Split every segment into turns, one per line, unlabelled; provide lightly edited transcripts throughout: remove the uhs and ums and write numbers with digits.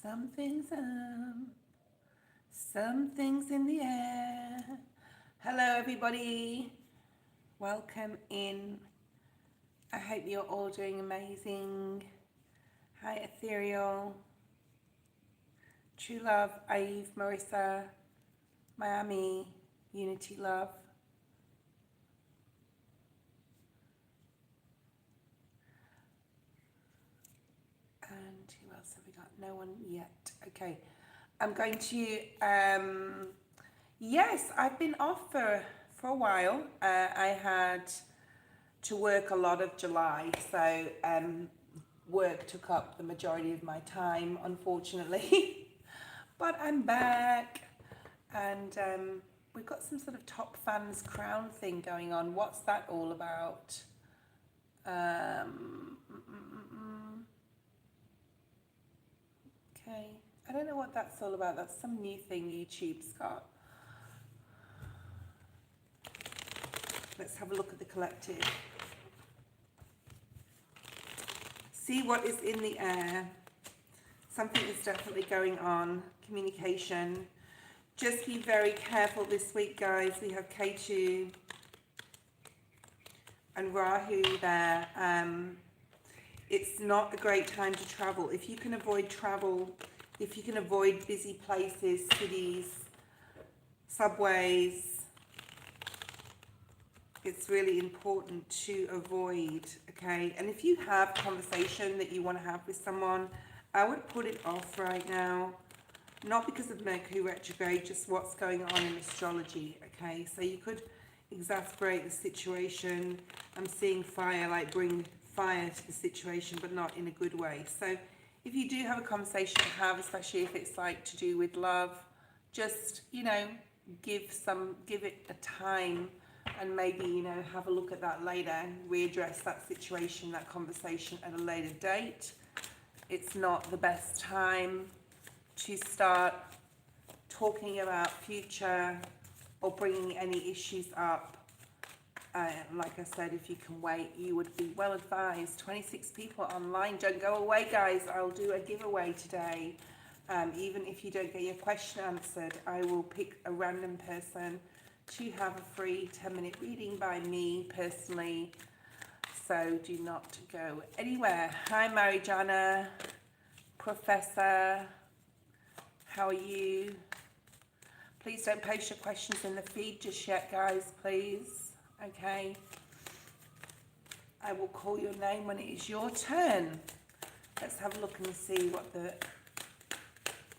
Something's up, something's in the air. Hello, everybody. Welcome in. I hope you're all doing amazing. Hi, Ethereal, True Love, Eve, Marissa, Miami, Unity Love. And who else have we got? No one yet. Okay. I'm going to, yes, I've been off for a while. I had to work a lot of July, so work took up the majority of my time, unfortunately. But I'm back, and we've got some sort of top fans crown thing going on. What's that all about? Okay, I don't know what that's all about. That's some new thing YouTube's got. Let's have a look at the collective. See what is in the air. Something is definitely going on. Communication. Just be very careful this week, guys. We have K2 and Rahu there. It's not a great time to travel. If you can avoid travel, if you can avoid busy places, cities, subways, it's really important to avoid, okay? And if you have a conversation that you want to have with someone, I would put it off right now. Not because of Mercury retrograde, just what's going on in astrology, okay? So you could exasperate the situation. I'm seeing fire, like bring fire to the situation, but not in a good way. So if you do have a conversation to have, especially if it's like to do with love, just, you know, give it a time, and maybe, you know, have a look at that later and readdress that situation, that conversation at a later date. It's not the best time to start talking about future or bringing any issues up. Like I said, if you can wait, you would be well advised. 26 people online. Don't go away, guys. I'll do a giveaway today. Even if you don't get your question answered, I will pick a random person to have a free 10-minute reading by me personally. So do not go anywhere. Hi, Marijana, Professor. How are you? Please don't post your questions in the feed just yet, guys, please. Okay. I will call your name when it is your turn. Let's have a look and see what the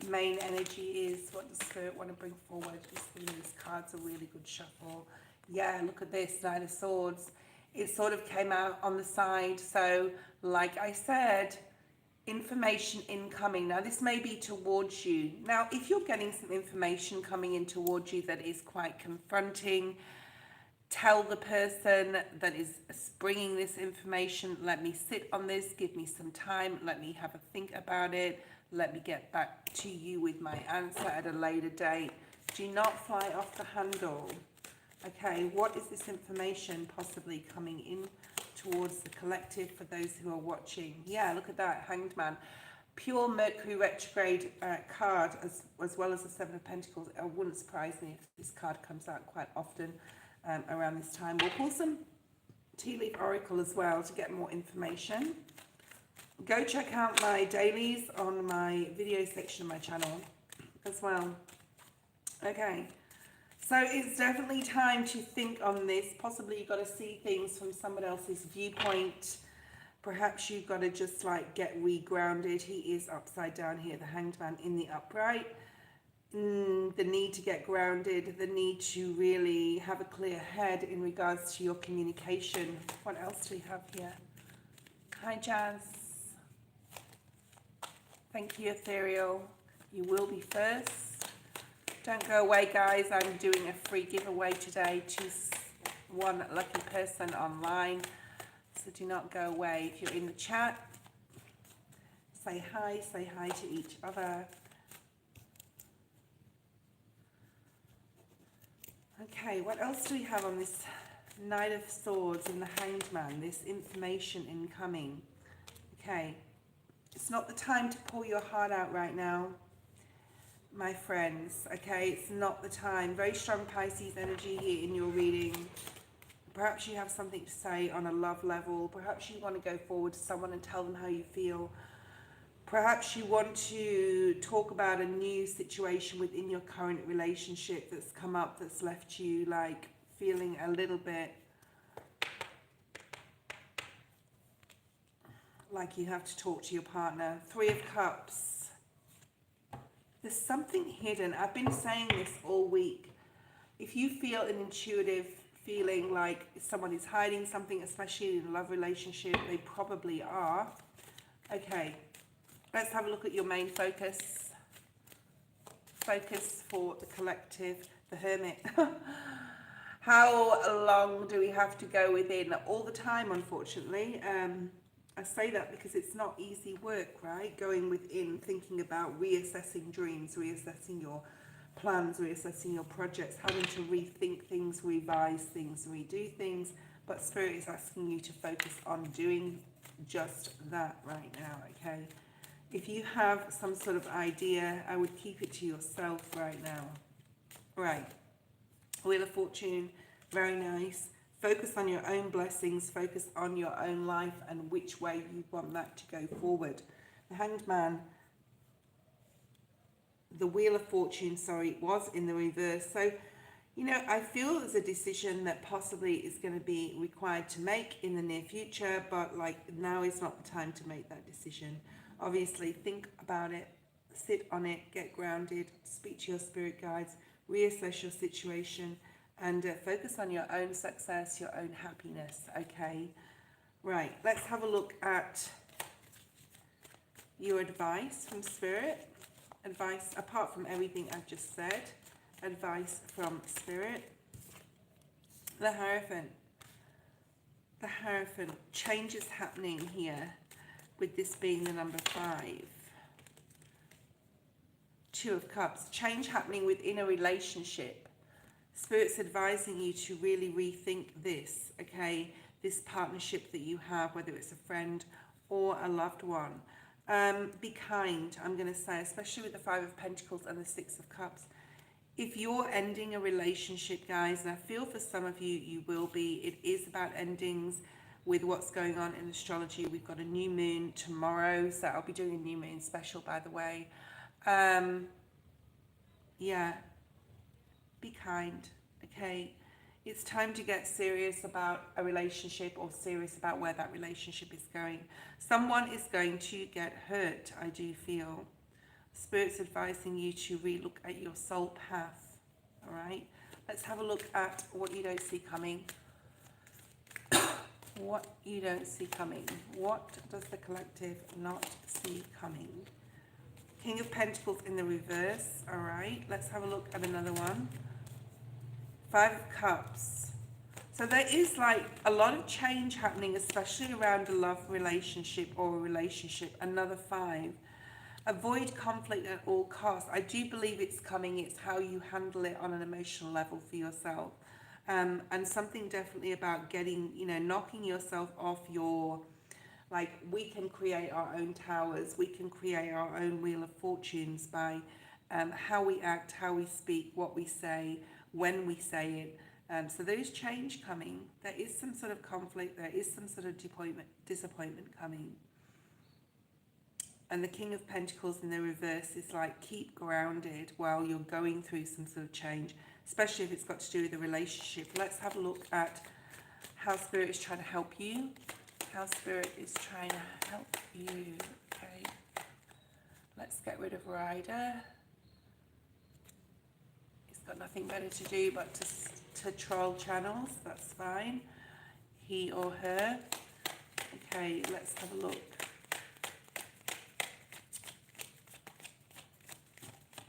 main energy is. What does Spirit want to bring forward? These cards are really good shuffle. Yeah, look at this, Nine of Swords. It sort of came out on the side. So, like I said, information incoming. Now, this may be towards you. Now, if you're getting some information coming in towards you that is quite confronting, tell the person that is bringing this information, let me sit on this, give me some time, let me have a think about it, let me get back to you with my answer at a later date. Do not fly off the handle. Okay, what is this information possibly coming in towards the collective for those who are watching? Yeah, look at that, Hanged Man. Pure Mercury retrograde card, as well as the Seven of Pentacles. It wouldn't surprise me if this card comes out quite often around this time. We'll pull some Tea Leaf Oracle as well to get more information. Go check out my dailies on my video section of my channel as well. Okay, so it's definitely time to think on this. Possibly you've got to see things from someone else's viewpoint. Perhaps you've got to just like get regrounded. He is upside down here, the Hanged Man in the upright. The need to get grounded, the need to really have a clear head in regards to your communication. What else do we have here? Hi, Jazz. Thank you, Ethereal. You will be first. Don't go away, guys. I'm doing a free giveaway today to one lucky person online. So do not go away. If you're in the chat, say hi to each other. Okay, what else do we have on this Knight of Swords and the Hanged Man? This information incoming. Okay, It's not the time to pour your heart out right now, my friends, okay? It's not the time. Very strong Pisces energy here in your reading. Perhaps you have something to say on a love level. Perhaps you want to go forward to someone and tell them how you feel. Perhaps you want to talk about a new situation within your current relationship that's come up, that's left you like feeling a little bit like you have to talk to your partner. Three of Cups. There's something hidden. I've been saying this all week. If you feel an intuitive feeling like someone is hiding something, especially in a love relationship, they probably are. Okay, let's have a look at your main focus. Focus for the collective, the Hermit. How long do we have to go within? All the time, unfortunately. I say that because it's not easy work, right? Going within, thinking about reassessing dreams, reassessing your plans, reassessing your projects, having to rethink things, revise things, redo things. But Spirit is asking you to focus on doing just that right now, okay? If you have some sort of idea, I would keep it to yourself right now. Right. Wheel of Fortune, very nice. Focus on your own blessings, focus on your own life and which way you want that to go forward. The Hanged Man, the Wheel of Fortune, sorry, was in the reverse. So, you know, I feel there's a decision that possibly is going to be required to make in the near future, but like now is not the time to make that decision. Obviously, think about it, sit on it, get grounded, speak to your spirit guides, reassess your situation, and focus on your own success, your own happiness, okay? Right, let's have a look at your advice from Spirit. Advice, apart from everything I've just said, advice from Spirit. The Hierophant. The Hierophant. Change is happening here, with this being the number 5. Two of Cups. Change happening within a relationship. Spirit's advising you to really rethink this, okay? This partnership that you have, whether it's a friend or a loved one. Be kind, I'm going to say, especially with the 5 of Pentacles and the 6 of Cups. If you're ending a relationship, guys, and I feel for some of you, you will be, it is about endings with what's going on in astrology. We've got a new moon tomorrow, so I'll be doing a new moon special, by the way. Yeah. Be kind, okay? It's time to get serious about a relationship or serious about where that relationship is going. Someone is going to get hurt, I do feel. Spirit's advising you to relook at your soul path, all right? Let's have a look at what you don't see coming. What you don't see coming. What does the collective not see coming? King of Pentacles in the reverse, all right? Let's have a look at another one. 5 of Cups. So there is like a lot of change happening, especially around a love relationship or a relationship. Another 5. Avoid conflict at all costs. I do believe it's coming. It's how you handle it on an emotional level for yourself. And something definitely about getting, you know, knocking yourself off your, like, we can create our own towers. We can create our own Wheel of Fortunes by how we act, how we speak, what we say, when we say it. So there is change coming. There is some sort of conflict. There is some sort of disappointment coming. And the King of Pentacles in the reverse is like, keep grounded while you're going through some sort of change, especially if it's got to do with a relationship. Let's have a look at how Spirit is trying to help you. How Spirit is trying to help you. Okay. Let's get rid of Rider. Got nothing better to do but to troll channels. That's fine. He or her. Okay, let's have a look.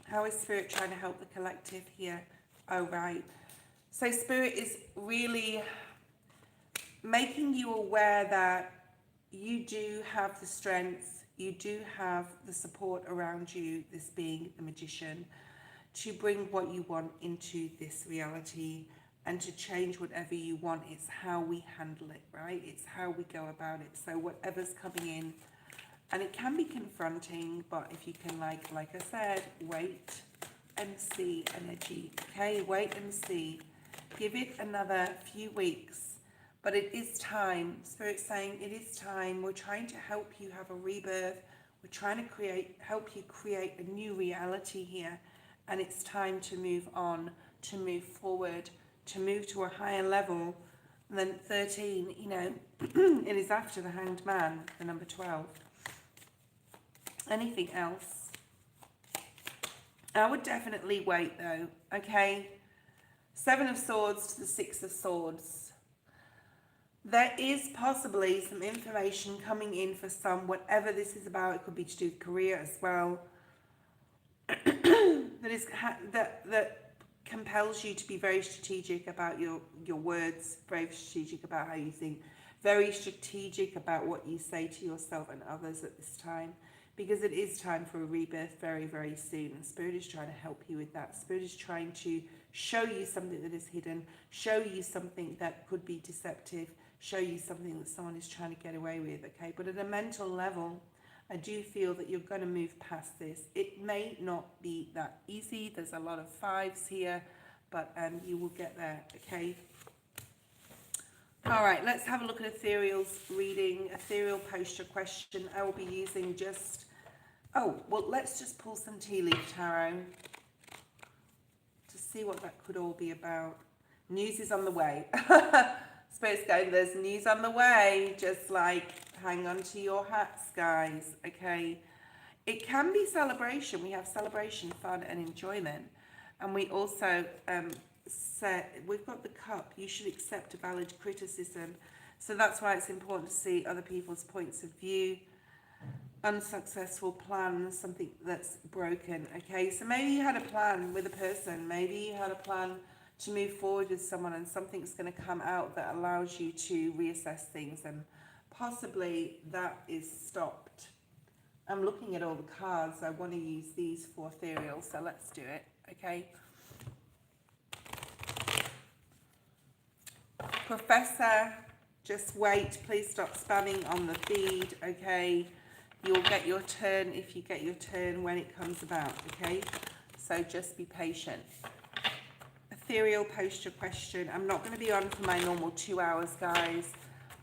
How is Spirit trying to help the collective here? Oh, right. So Spirit is really making you aware that you do have the strength, you do have the support around you, this being the Magician, to bring what you want into this reality and to change whatever you want. It's how we handle it, right? It's how we go about it. So whatever's coming in, And it can be confronting, but if you can, like I said, wait and see energy. Okay, wait and see. Give it another few weeks. But it is time. Spirit's saying it is time. We're trying to help you have a rebirth. We're trying to help you create a new reality here. And it's time to move on, to move forward, to move to a higher level. And then 13, you know, it is after the Hanged Man, the number 12. Anything else? I would definitely wait though, okay? 7 of Swords to the 6 of Swords. There is possibly some information coming in for some, whatever this is about. It could be to do with career as well. that compels you to be very strategic about your words, very strategic about how you think, very strategic about what you say to yourself and others at this time, because it is time for a rebirth very, very soon. And Spirit is trying to help you with that. Spirit is trying to show you something that is hidden, show you something that could be deceptive, show you something that someone is trying to get away with, okay? But at a mental level, I do feel that you're going to move past this. It may not be that easy. There's a lot of 5s here, but you will get there, okay? All right, let's have a look at Ethereal's reading. Ethereal posture question. I will be using just... Oh, well, let's just pull some tea leaf tarot to see what that could all be about. News is on the way. Spirit's going, there's news on the way. Just like, hang on to your hats, guys, okay? It can be celebration. We have celebration, fun, and enjoyment. And we also we've got the cup. You should accept a valid criticism. So that's why it's important to see other people's points of view. Unsuccessful plans, something that's broken, okay? So maybe you had a plan with a person. Maybe you had a plan to move forward with someone, and something's going to come out that allows you to reassess things, and possibly that is stopped. I'm looking at all the cards. I want to use these for Ethereal, so let's do it, okay? Professor, just wait. Please stop spamming on the feed, okay? You'll get your turn if you get your turn when it comes about, okay? So just be patient. Ethereal posture question. I'm not going to be on for my normal 2 hours, guys.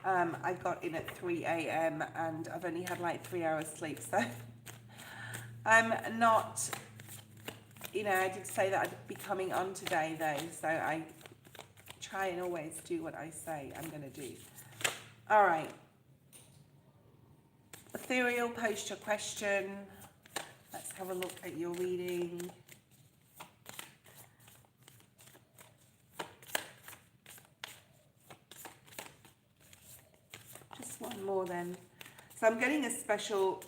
I got in at 3 a.m. and I've only had like 3 hours sleep, so I'm not, you know, I did say that I'd be coming on today though, so I try and always do what I say I'm going to do. All right. Ethereal posture question. Let's have a look at your reading. Just one more then. So I'm getting a special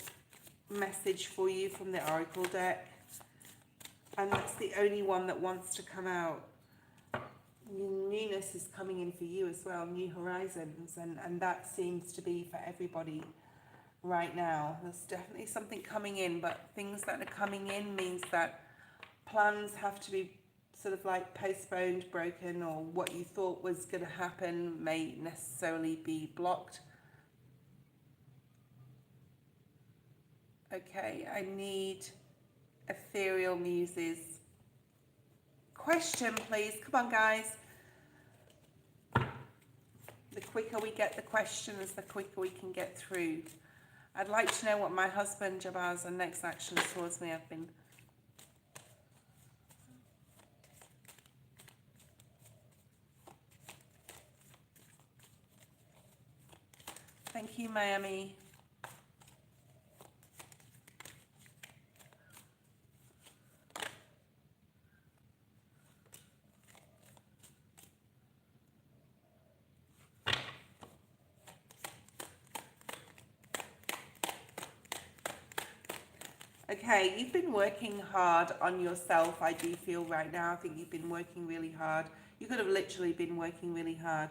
message for you from the Oracle deck. And that's the only one that wants to come out. Newness is coming in for you as well, new horizons, and that seems to be for everybody right now. There's definitely something coming in, but things that are coming in means that plans have to be sort of like postponed, broken, or what you thought was going to happen may necessarily be blocked. Okay, I need Ethereal Muses. Question, please. Come on, guys. The quicker we get the questions, the quicker we can get through. I'd like to know what my husband, Jabbar's next actions towards me have been. Thank you, Miami. Okay, you've been working hard on yourself, I do feel right now. I think you've been working really hard. You could have literally been working really hard.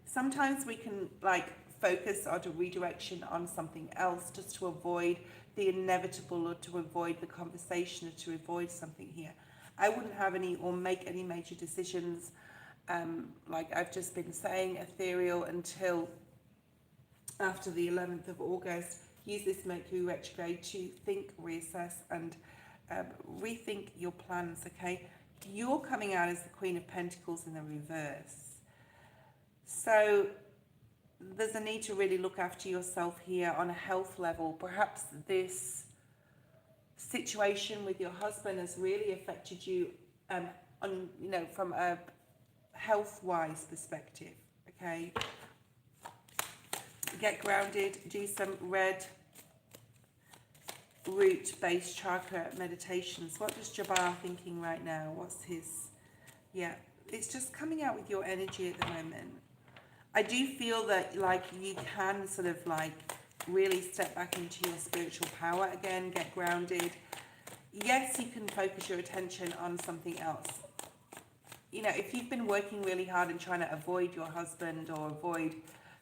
Sometimes we can like focus or do redirection on something else just to avoid the inevitable, or to avoid the conversation, or to avoid something here. I wouldn't have any or make any major decisions, like I've just been saying, Ethereal, until after the 11th of August. use this Mercury retrograde to think, reassess, and rethink your plans, okay? You're coming out as the Queen of Pentacles in the reverse. So there's a need to really look after yourself here on a health level. Perhaps this situation with your husband has really affected you on, you know, from a health-wise perspective, okay? Get grounded, do some red root base chakra meditations. What is Jabbar thinking right now? What's his, yeah, it's just coming out with your energy at the moment. I do feel that like you can sort of like really step back into your spiritual power again, get grounded. Yes, you can focus your attention on something else. You know, if you've been working really hard and trying to avoid your husband or avoid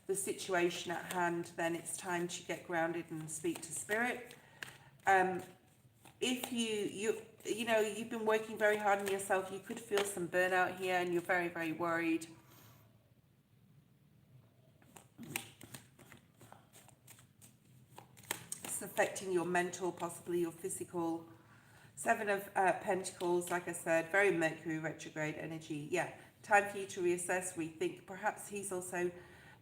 the situation at hand, then it's time to get grounded and speak to spirit. If you know, you've been working very hard on yourself, you could feel some burnout here and you're very, very worried. It's affecting your mental, possibly your physical. Seven of Pentacles, like I said, very Mercury retrograde energy. Yeah, time for you to reassess, rethink. Perhaps he's also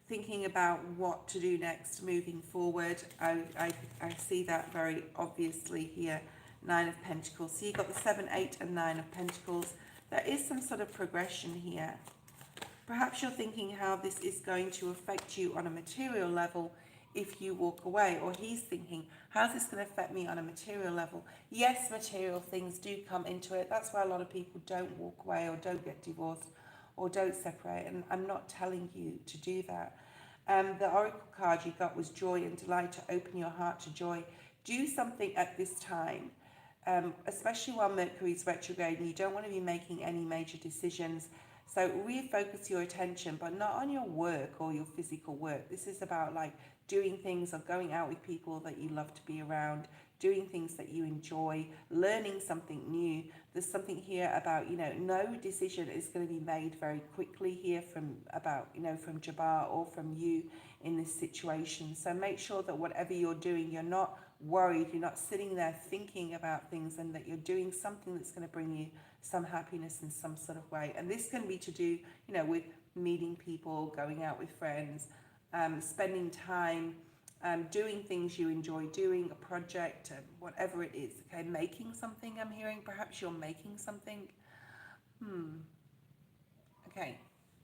thinking about what to do next, moving forward. I see that very obviously here. Nine of Pentacles. So you've got the 7, 8, and 9 of Pentacles. There is some sort of progression here. Perhaps you're thinking how this is going to affect you on a material level if you walk away, or he's thinking, how's this going to affect me on a material level? Yes, material things do come into it. That's why a lot of people don't walk away or don't get divorced or don't separate, and I'm not telling you to do that. The oracle card you got was joy and delight, to open your heart to joy. Do something at this time, especially while Mercury's retrograde and you don't want to be making any major decisions. So refocus your attention, but not on your work or your physical work. This is about like doing things or going out with people that you love to be around, doing things that you enjoy, learning something new. There's something here about, you know, no decision is going to be made very quickly here from about, you know, from Jabbar or from you in this situation. So make sure that whatever you're doing, you're not worried, you're not sitting there thinking about things, and that you're doing something that's going to bring you some happiness in some sort of way. And this can be to do, you know, with meeting people, going out with friends, spending time, doing things you enjoy doing, a project, whatever it is, okay, making something, I'm hearing, perhaps you're making something. Okay,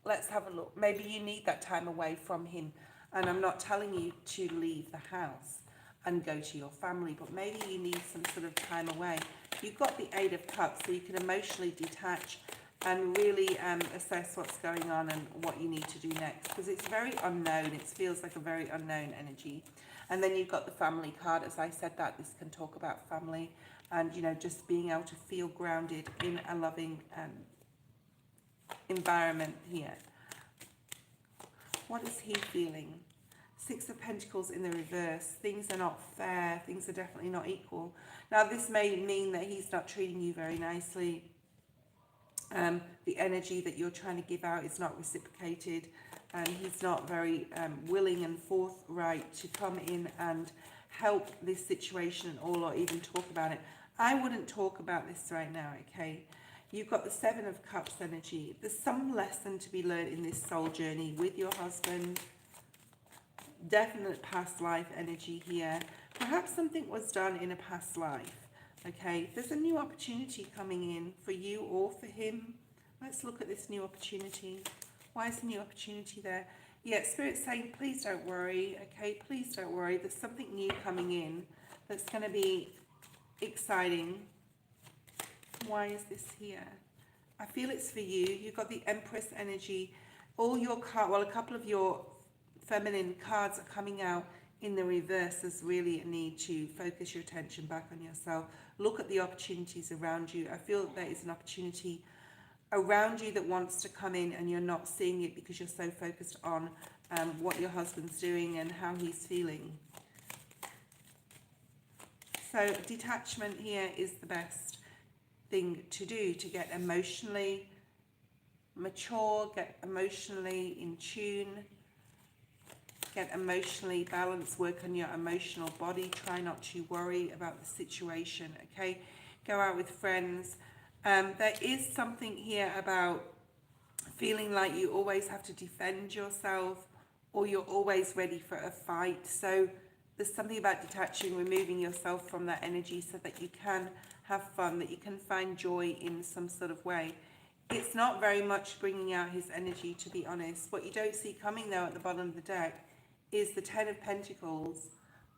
let's have a look. Maybe you need that time away from him, and I'm not telling you to leave the house and go to your family, but maybe you need some sort of time away. You've got the 8 of Cups, so you can emotionally detach and really assess what's going on and what you need to do next, because it's very unknown. It feels like a very unknown energy. And then you've got the family card. As I said, that this can talk about family and, you know, just being able to feel grounded in a loving environment here. What is he feeling? 6 of Pentacles in the reverse. Things are not fair. Things are definitely not equal. Now, this may mean that he's not treating you very nicely. The energy that you're trying to give out is not reciprocated, and he's not very willing and forthright to come in and help this situation at all, or even talk about it. I wouldn't talk about this right now, okay? You've got the 7 of Cups energy. There's some lesson to be learned in this soul journey with your husband. Definite past life energy here. Perhaps something was done in a past life. Okay, there's a new opportunity coming in for you or for him. Let's look at this new opportunity. Why is the new opportunity there? Yeah, Spirit's saying, please don't worry. Okay, please don't worry. There's something new coming in that's going to be exciting. Why is this here? I feel it's for you. You've got the Empress energy. All your cards, well, a couple of your feminine cards are coming out in the reverse. There's really a need to focus your attention back on yourself. Look at the opportunities around you. I feel that there is an opportunity around you that wants to come in, and you're not seeing it because you're so focused on what your husband's doing and how he's feeling. So detachment here is the best thing to do to get emotionally mature, get emotionally in tune. Get emotionally balanced, work on your emotional body. Try not to worry about the situation, okay? Go out with friends. There is something here about feeling like you always have to defend yourself, or you're always ready for a fight. So there's something about detaching, removing yourself from that energy so that you can have fun, that you can find joy in some sort of way. It's not very much bringing out his energy, to be honest. What you don't see coming, though, at the bottom of the deck is the Ten of Pentacles,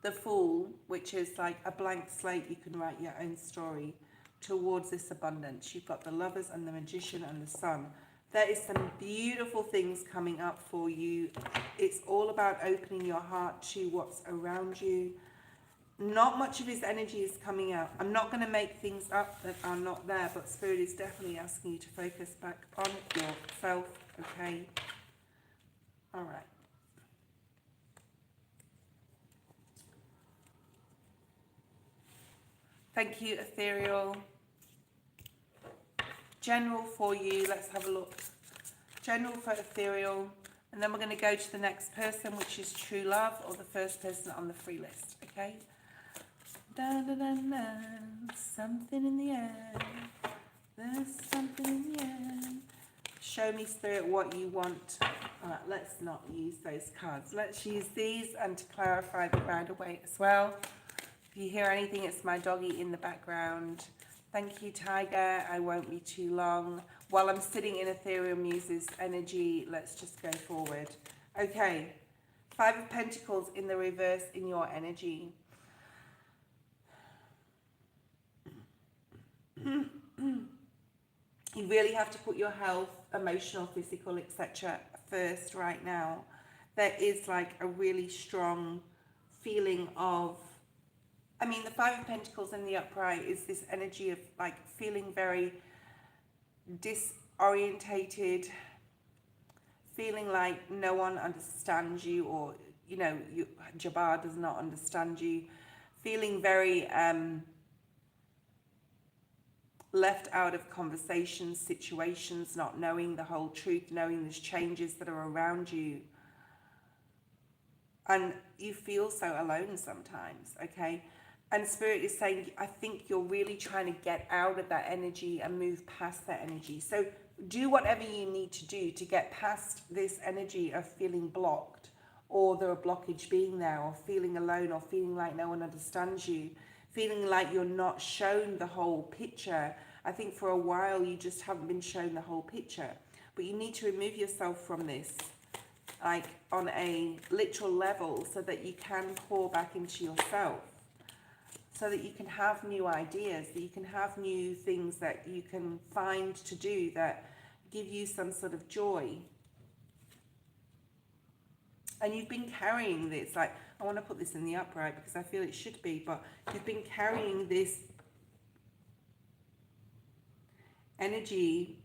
the Fool, which is like a blank slate. You can write your own story towards this abundance. You've got the Lovers and the Magician and the Sun. There is some beautiful things coming up for you. It's all about opening your heart to what's around you. Not much of his energy is coming out. I'm not going to make things up that are not there, but Spirit is definitely asking you to focus back on yourself, okay? All right. Thank you, Ethereal. General for you, let's have a look. General for Ethereal, and then we're going to go to the next person, which is True Love, or the first person on the free list, okay? Dun, dun, dun, dun. Something in the air. There's something in the air. Show me, Spirit, what you want. All right, let's not use those cards. Let's use these, and to clarify the Rider-Waite as well. If you hear anything, it's my doggy in the background. Thank you, Tiger. I won't be too long. While I'm sitting in Ethereal Muses energy, let's just go forward. Okay, Five of Pentacles in the reverse in your energy. You really have to put your health, emotional, physical, etc. first right now. There is like a really strong feeling of, I mean, the Five of Pentacles in the upright is this energy of like feeling very disorientated, feeling like no one understands you, or, you know, Jabbar does not understand you, feeling very left out of conversations, situations, not knowing the whole truth, knowing there's changes that are around you. And you feel so alone sometimes, okay? And Spirit is saying, I think you're really trying to get out of that energy and move past that energy. So do whatever you need to do to get past this energy of feeling blocked, or the blockage being there, or feeling alone, or feeling like no one understands you, feeling like you're not shown the whole picture. I think for a while you just haven't been shown the whole picture. But you need to remove yourself from this, like on a literal level, so that you can pour back into yourself, so that you can have new ideas, that you can have new things that you can find to do that give you some sort of joy. And you've been carrying this, like, I want to put this in the upright because I feel it should be, but you've been carrying this energy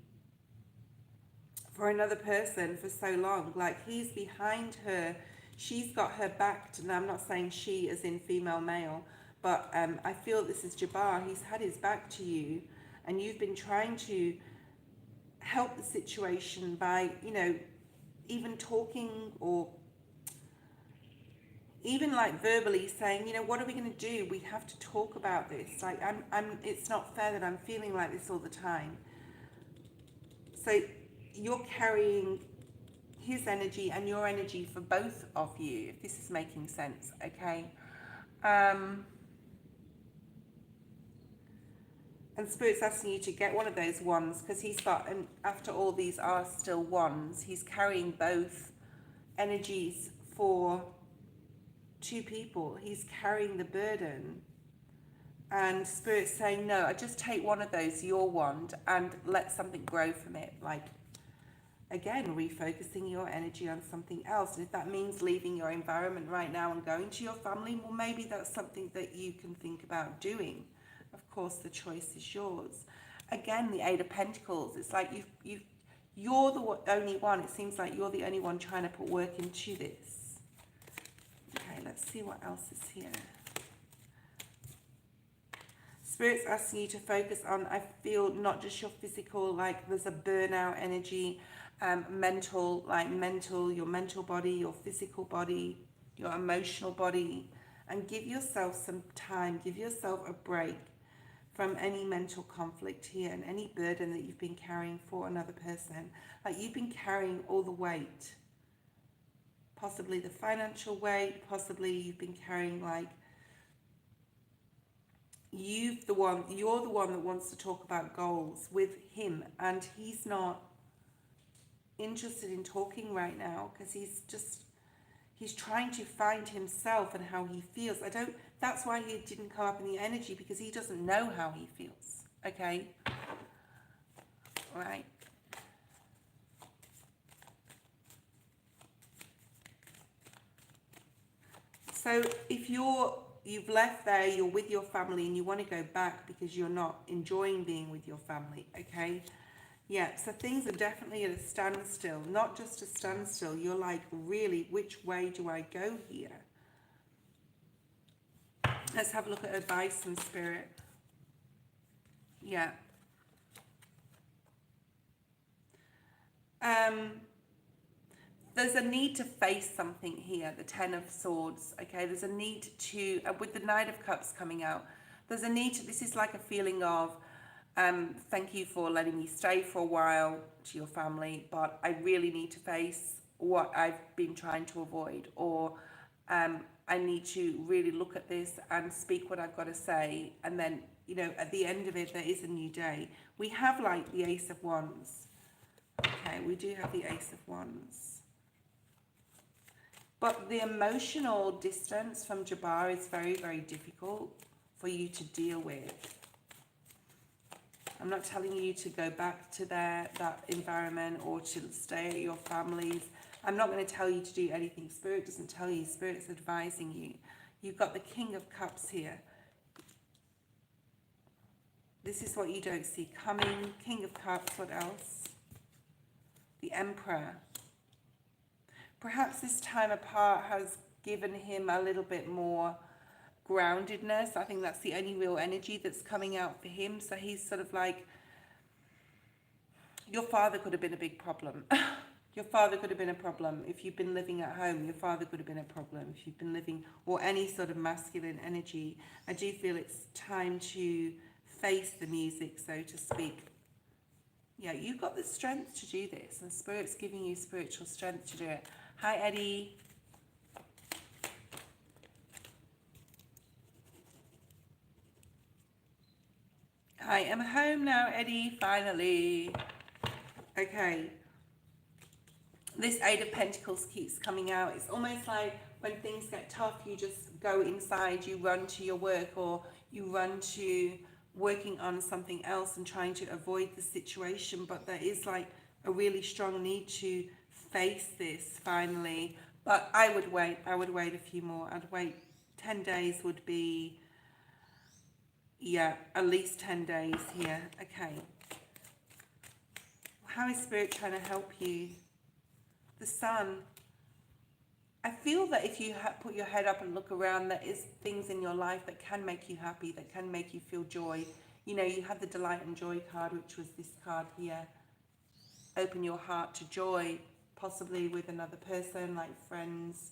for another person for so long. Like, he's behind her, she's got her back to, now I'm not saying she as in female male, but I feel this is Jabbar. He's had his back to you, and you've been trying to help the situation by, you know, even talking, or even like verbally saying, you know, what are we going to do? We have to talk about this. Like, it's not fair that I'm feeling like this all the time. So you're carrying his energy and your energy for both of you, if this is making sense, okay? And Spirit's asking you to get one of those wands, because he's got, and after all these are still wands, he's carrying both energies for two people. He's carrying the burden. And Spirit's saying, no, I just take one of those, your wand, and let something grow from it. Like, again, refocusing your energy on something else. And if that means leaving your environment right now and going to your family, well, maybe that's something that you can think about doing. Of course, the choice is yours. Again, the Eight of Pentacles, it's like you're the only one. It seems like you're the only one trying to put work into this. Okay, let's see what else is here. Spirit's asking you to focus on, I feel, not just your physical, like there's a burnout energy, mental, like your mental body, your physical body, your emotional body, and give yourself some time, give yourself a break from any mental conflict here and any burden that you've been carrying for another person. Like you've been carrying all the weight, possibly the financial weight, possibly you've been carrying like you're the one that wants to talk about goals with him, and he's not interested in talking right now because he's trying to find himself and how he feels. That's why he didn't come up in the energy, because he doesn't know how he feels. Okay? Right. So if you've left there, you're with your family and you want to go back because you're not enjoying being with your family, okay? Yeah, so things are definitely at a standstill, not just a standstill. You're like, really, which way do I go here? Let's have a look at advice from Spirit. Yeah. There's a need to face something here, the Ten of Swords, okay? There's a need to, with the Knight of Cups coming out, there's a need to, this is like a feeling of, thank you for letting me stay for a while to your family, but I really need to face what I've been trying to avoid, or I need to really look at this and speak what I've got to say, and then, you know, at the end of it, there is a new day. We have like the Ace of Wands. Okay, we do have the Ace of Wands. But the emotional distance from Jabbar is very, very difficult for you to deal with. I'm not telling you to go back to that environment or to stay at your family's. I'm not going to tell you to do anything. Spirit doesn't tell you. Spirit's advising you. You've got the King of Cups here. This is what you don't see coming. King of Cups, what else? The Emperor. Perhaps this time apart has given him a little bit more groundedness. I think that's the only real energy that's coming out for him. So he's sort of like, your father could have been a big problem. Your father could have been a problem. If you've been living at home, your father could have been a problem. If you've been living, or any sort of masculine energy, I do feel it's time to face the music, so to speak. Yeah, you've got the strength to do this, and Spirit's giving you spiritual strength to do it. Hi, Eddie. I am home now, Eddie, finally. Okay. This Eight of Pentacles keeps coming out. It's almost like when things get tough, you just go inside, you run to your work, or you run to working on something else and trying to avoid the situation. But there is like a really strong need to face this finally. But I would wait a few more. I'd wait. 10 days would be, yeah, at least 10 days here. Okay. How is Spirit trying to help you? The Sun. I feel that if you put your head up and look around, there is things in your life that can make you happy, that can make you feel joy. You know, you had the Delight and Joy card, which was this card here. Open your heart to joy, possibly with another person, like friends.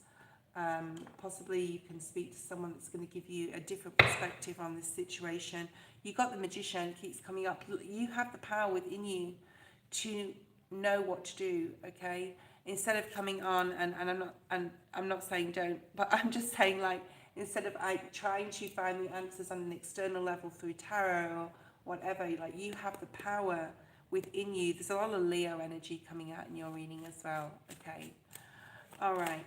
Possibly you can speak to someone that's going to give you a different perspective on this situation. You got the Magician, keeps coming up. You have the power within you to know what to do, okay? Instead of coming on, and I'm not saying don't, but I'm just saying, like, instead of trying to find the answers on an external level through tarot or whatever, like, you have the power within you. There's a lot of Leo energy coming out in your reading as well, okay? All right.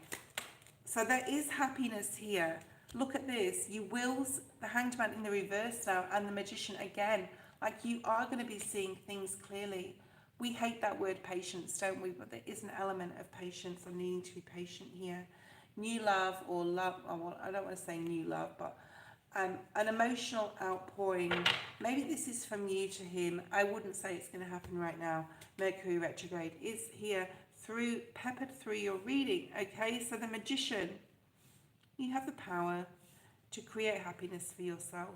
So there is happiness here. Look at this. You will, the Hanged Man in the reverse now, and the Magician again. Like, you are going to be seeing things clearly. We hate that word patience, don't we? But there is an element of patience or needing to be patient here. New love, or love, well, I don't want to say new love, but an emotional outpouring. Maybe this is from you to him. I wouldn't say it's going to happen right now. Mercury retrograde is here, peppered through your reading. Okay, so the Magician, you have the power to create happiness for yourself.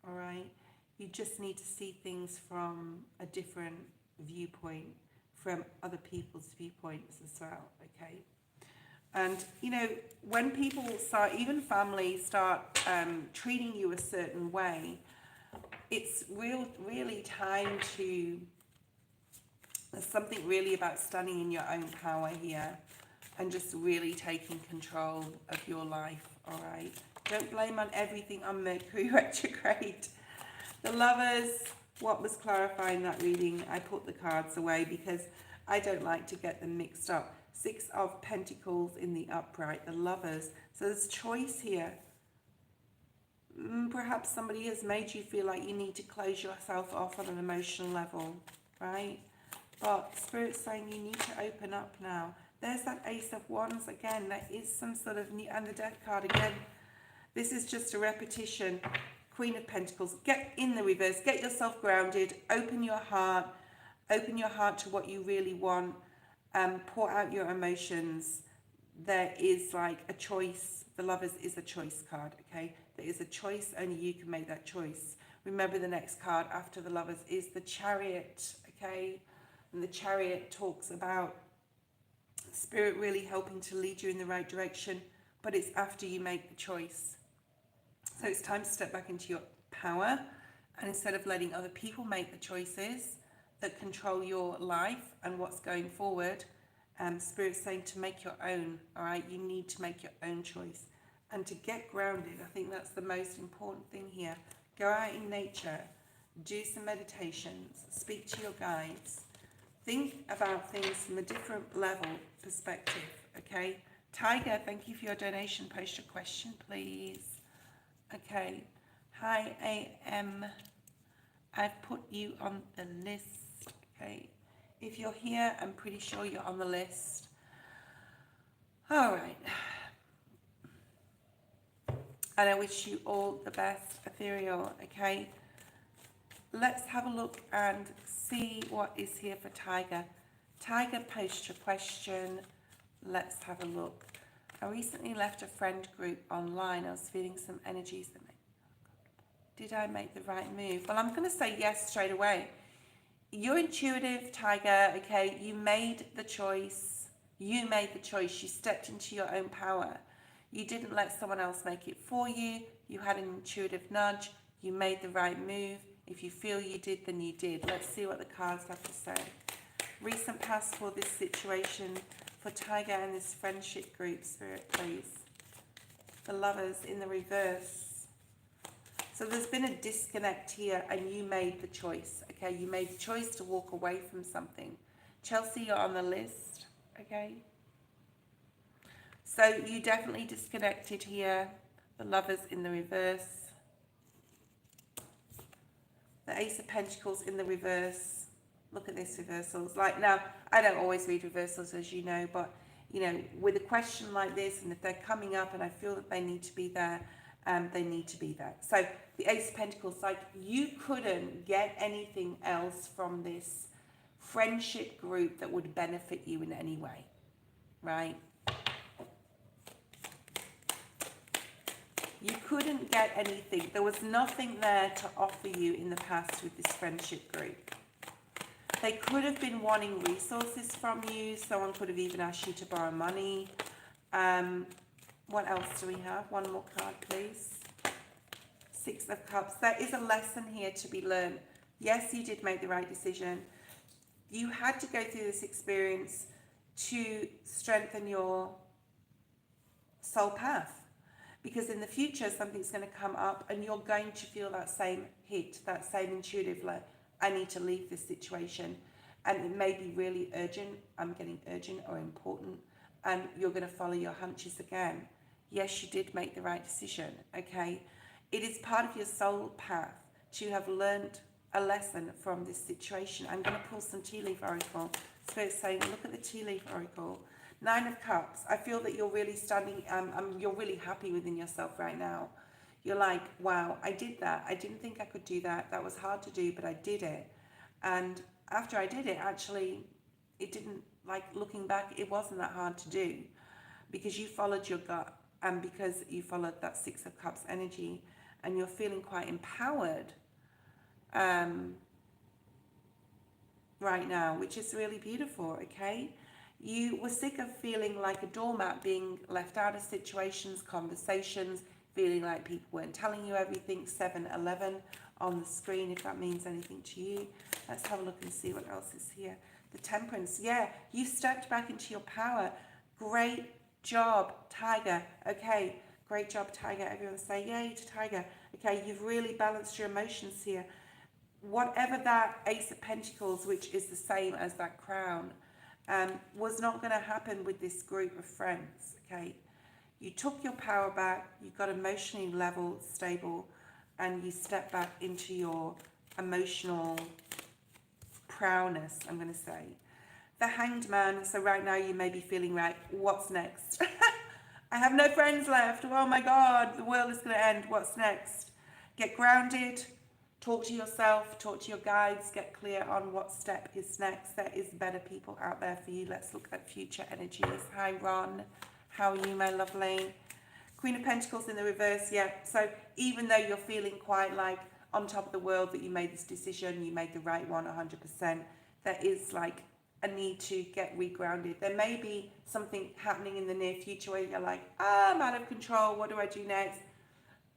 All right, You just need to see things from a different viewpoint, from other people's viewpoints as well, okay? And, you know, when people start, even families start treating you a certain way, it's really time to, there's something really about standing in your own power here and just really taking control of your life, all right? Don't blame on everything on Mercury retrograde. The Lovers, what was clarifying that reading? I put the cards away because I don't like to get them mixed up. 6 of Pentacles in the upright, the Lovers. So there's choice here. Perhaps somebody has made you feel like you need to close yourself off on an emotional level, right? But Spirit's saying you need to open up now. There's that Ace of Wands again. There is some sort of new, and the Death card again. This is just a repetition. Queen of Pentacles. Get in the reverse. Get yourself grounded. Open your heart. Open your heart to what you really want. Pour out your emotions. There is like a choice. The Lovers is a choice card, okay? There is a choice. Only you can make that choice. Remember, the next card after the Lovers is the Chariot, okay? And the Chariot talks about Spirit really helping to lead you in the right direction, but it's after you make the choice. So it's time to step back into your power, and instead of letting other people make the choices that control your life and what's going forward, Spirit's saying to make your own, all right? You need to make your own choice. And to get grounded, I think that's the most important thing here. Go out in nature, do some meditations, speak to your guides, think about things from a different level perspective, okay? Tiger, thank you for your donation. Post your question, please. Okay. Hi, AM. I've put you on the list, okay? If you're here, I'm pretty sure you're on the list. All right. And I wish you all the best, Ethereal, okay? Let's have a look and see what is here for Tiger. Tiger, post your question. Let's have a look. I recently left a friend group online. I was feeling some energies that did I make the right move? Well, I'm going to say yes straight away. You're intuitive, Tiger, okay? You made the choice. You made the choice. You stepped into your own power. You didn't let someone else make it for you. You had an intuitive nudge. You made the right move. If you feel you did, then you did. Let's see what the cards have to say. Recent past for this situation, for Tiger and this friendship group, Spirit, please. The Lovers in the reverse. So there's been a disconnect here and you made the choice, okay? You made the choice to walk away from something. Chelsea, you're on the list, okay? So you definitely disconnected here. The Lovers in the reverse. The Ace of Pentacles in the reverse. Look at this reversals. Like now, I don't always read reversals, as you know, but, you know, with a question like this, and if they're coming up and I feel that they need to be there, they need to be there. So the Ace of Pentacles, like you couldn't get anything else from this friendship group that would benefit you in any way, right? You couldn't get anything. There was nothing there to offer you in the past with this friendship group. They could have been wanting resources from you. Someone could have even asked you to borrow money. What else do we have? One more card, please. 6 of Cups. There is a lesson here to be learned. Yes, you did make the right decision. You had to go through this experience to strengthen your soul path. Because in the future, something's going to come up and you're going to feel that same hit, that same intuitive, like, I need to leave this situation. And it may be really urgent. I'm getting urgent or important. And you're going to follow your hunches again. Yes, you did make the right decision, okay? It is part of your soul path to have learned a lesson from this situation. I'm going to pull some tea leaf oracle. Spirit's saying, look at the tea leaf oracle. 9 of Cups. I feel that you're really standing, you're really happy within yourself right now. You're like, wow, I did that. I didn't think I could do that. That was hard to do, but I did it. And after I did it, actually, it didn't, like looking back, it wasn't that hard to do because you followed your gut and because you followed that 6 of Cups energy and you're feeling quite empowered right now, which is really beautiful, okay? You were sick of feeling like a doormat, being left out of situations, conversations, feeling like people weren't telling you everything. 7-11 on the screen, if that means anything to you. Let's have a look and see what else is here. The Temperance, yeah, you stepped back into your power. Great job, Tiger. Okay, great job, Tiger. Everyone say yay to Tiger. Okay, you've really balanced your emotions here. Whatever that Ace of Pentacles, which is the same as that Crown, was not going to happen with this group of friends, okay? You took your power back, you got emotionally level, stable, and you stepped back into your emotional prowess, I'm going to say. The Hanged Man, so right now you may be feeling like, what's next? I have no friends left. Oh my God, the world is going to end. What's next? Get grounded. Talk to yourself, talk to your guides, get clear on what step is next. There is better people out there for you. Let's look at future energies. Hi, Ron. How are you, my lovely? Queen of Pentacles in the reverse, yeah. So even though you're feeling quite like on top of the world that you made this decision, you made the right one 100%, there is like a need to get regrounded. There may be something happening in the near future where you're like, I'm out of control. What do I do next?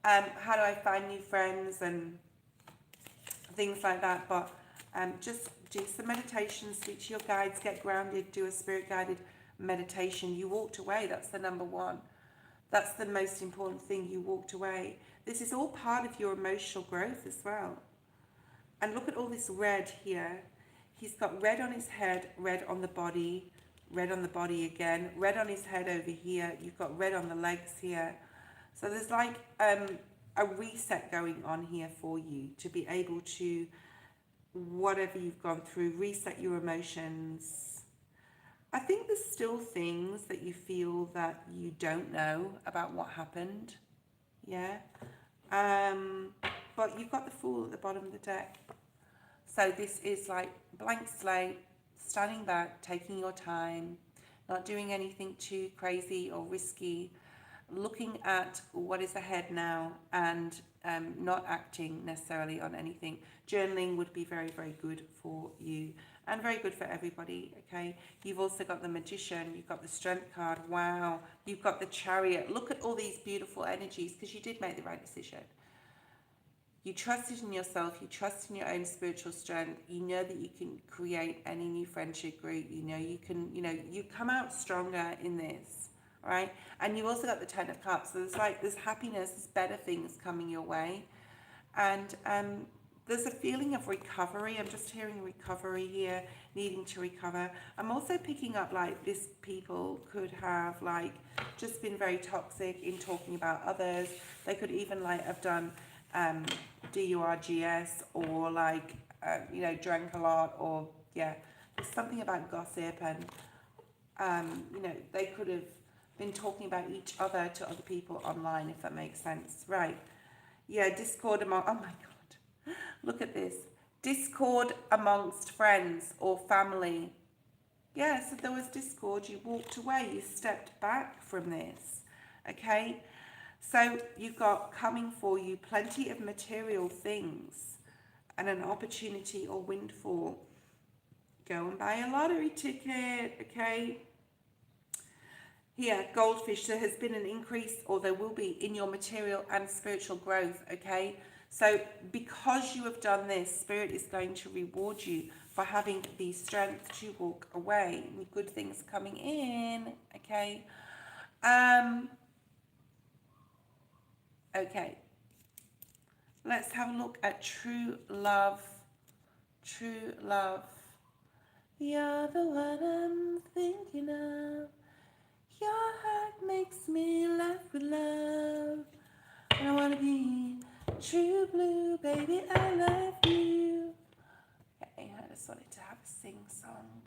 How do I find new friends and things like that? But just do some meditation, speak to your guides, get grounded, do a spirit guided meditation. You walked away. That's the number one. That's the most important thing. You walked away. This is all part of your emotional growth as well. And look at all this red here. He's got red on his head, red on the body again, red on his head over here. You've got red on the legs here. So there's like a reset going on here for you to be able to, whatever you've gone through, reset your emotions. I think there's still things that you feel that you don't know about what happened. Yeah. But you've got the Fool at the bottom of the deck. So this is like blank slate, standing back, taking your time, not doing anything too crazy or risky, looking at what is ahead now and not acting necessarily on anything. Journaling would be very, very good for you and very good for everybody, okay? You've also got the Magician, you've got the Strength card, wow. You've got the Chariot. Look at all these beautiful energies because you did make the right decision. You trusted in yourself, you trust in your own spiritual strength, you know that you can create any new friendship group, you know you can, you come out stronger in this, right? And you've also got the Ten of Cups, so there's happiness, there's better things coming your way. And there's a feeling of recovery. I'm just hearing recovery here, needing to recover. I'm also picking up like this people could have like just been very toxic in talking about others. They could even like have done DURGS or like drank a lot, or there's something about gossip, and they could have been talking about each other to other people online, if that makes sense, right? Discord among, oh my god, look at this, discord amongst friends or family. So there was discord, you walked away, you stepped back from this, okay? So you've got coming for you plenty of material things and an opportunity or windfall. Go and buy a lottery ticket, okay? Here, Goldfish, there has been an increase, or there will be, in your material and spiritual growth, okay? So because you have done this, Spirit is going to reward you for having the strength to walk away with good things coming in, okay? Okay, let's have a look at true love. True love. You're the one I'm thinking of. Your heart makes me laugh with love. And I want to be true blue, baby, I love you. Okay, I just wanted to have a sing song.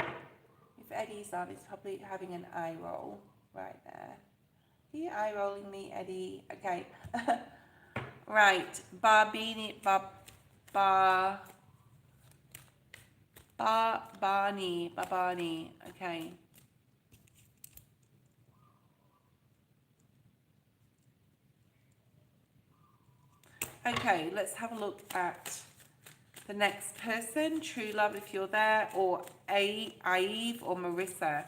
If Eddie's on, he's probably having an eye roll right there. Are you eye rolling me, Eddie? Okay. Right. Babani. Okay. Okay, let's have a look at The next person, true love if you're there, or Eve or Marissa.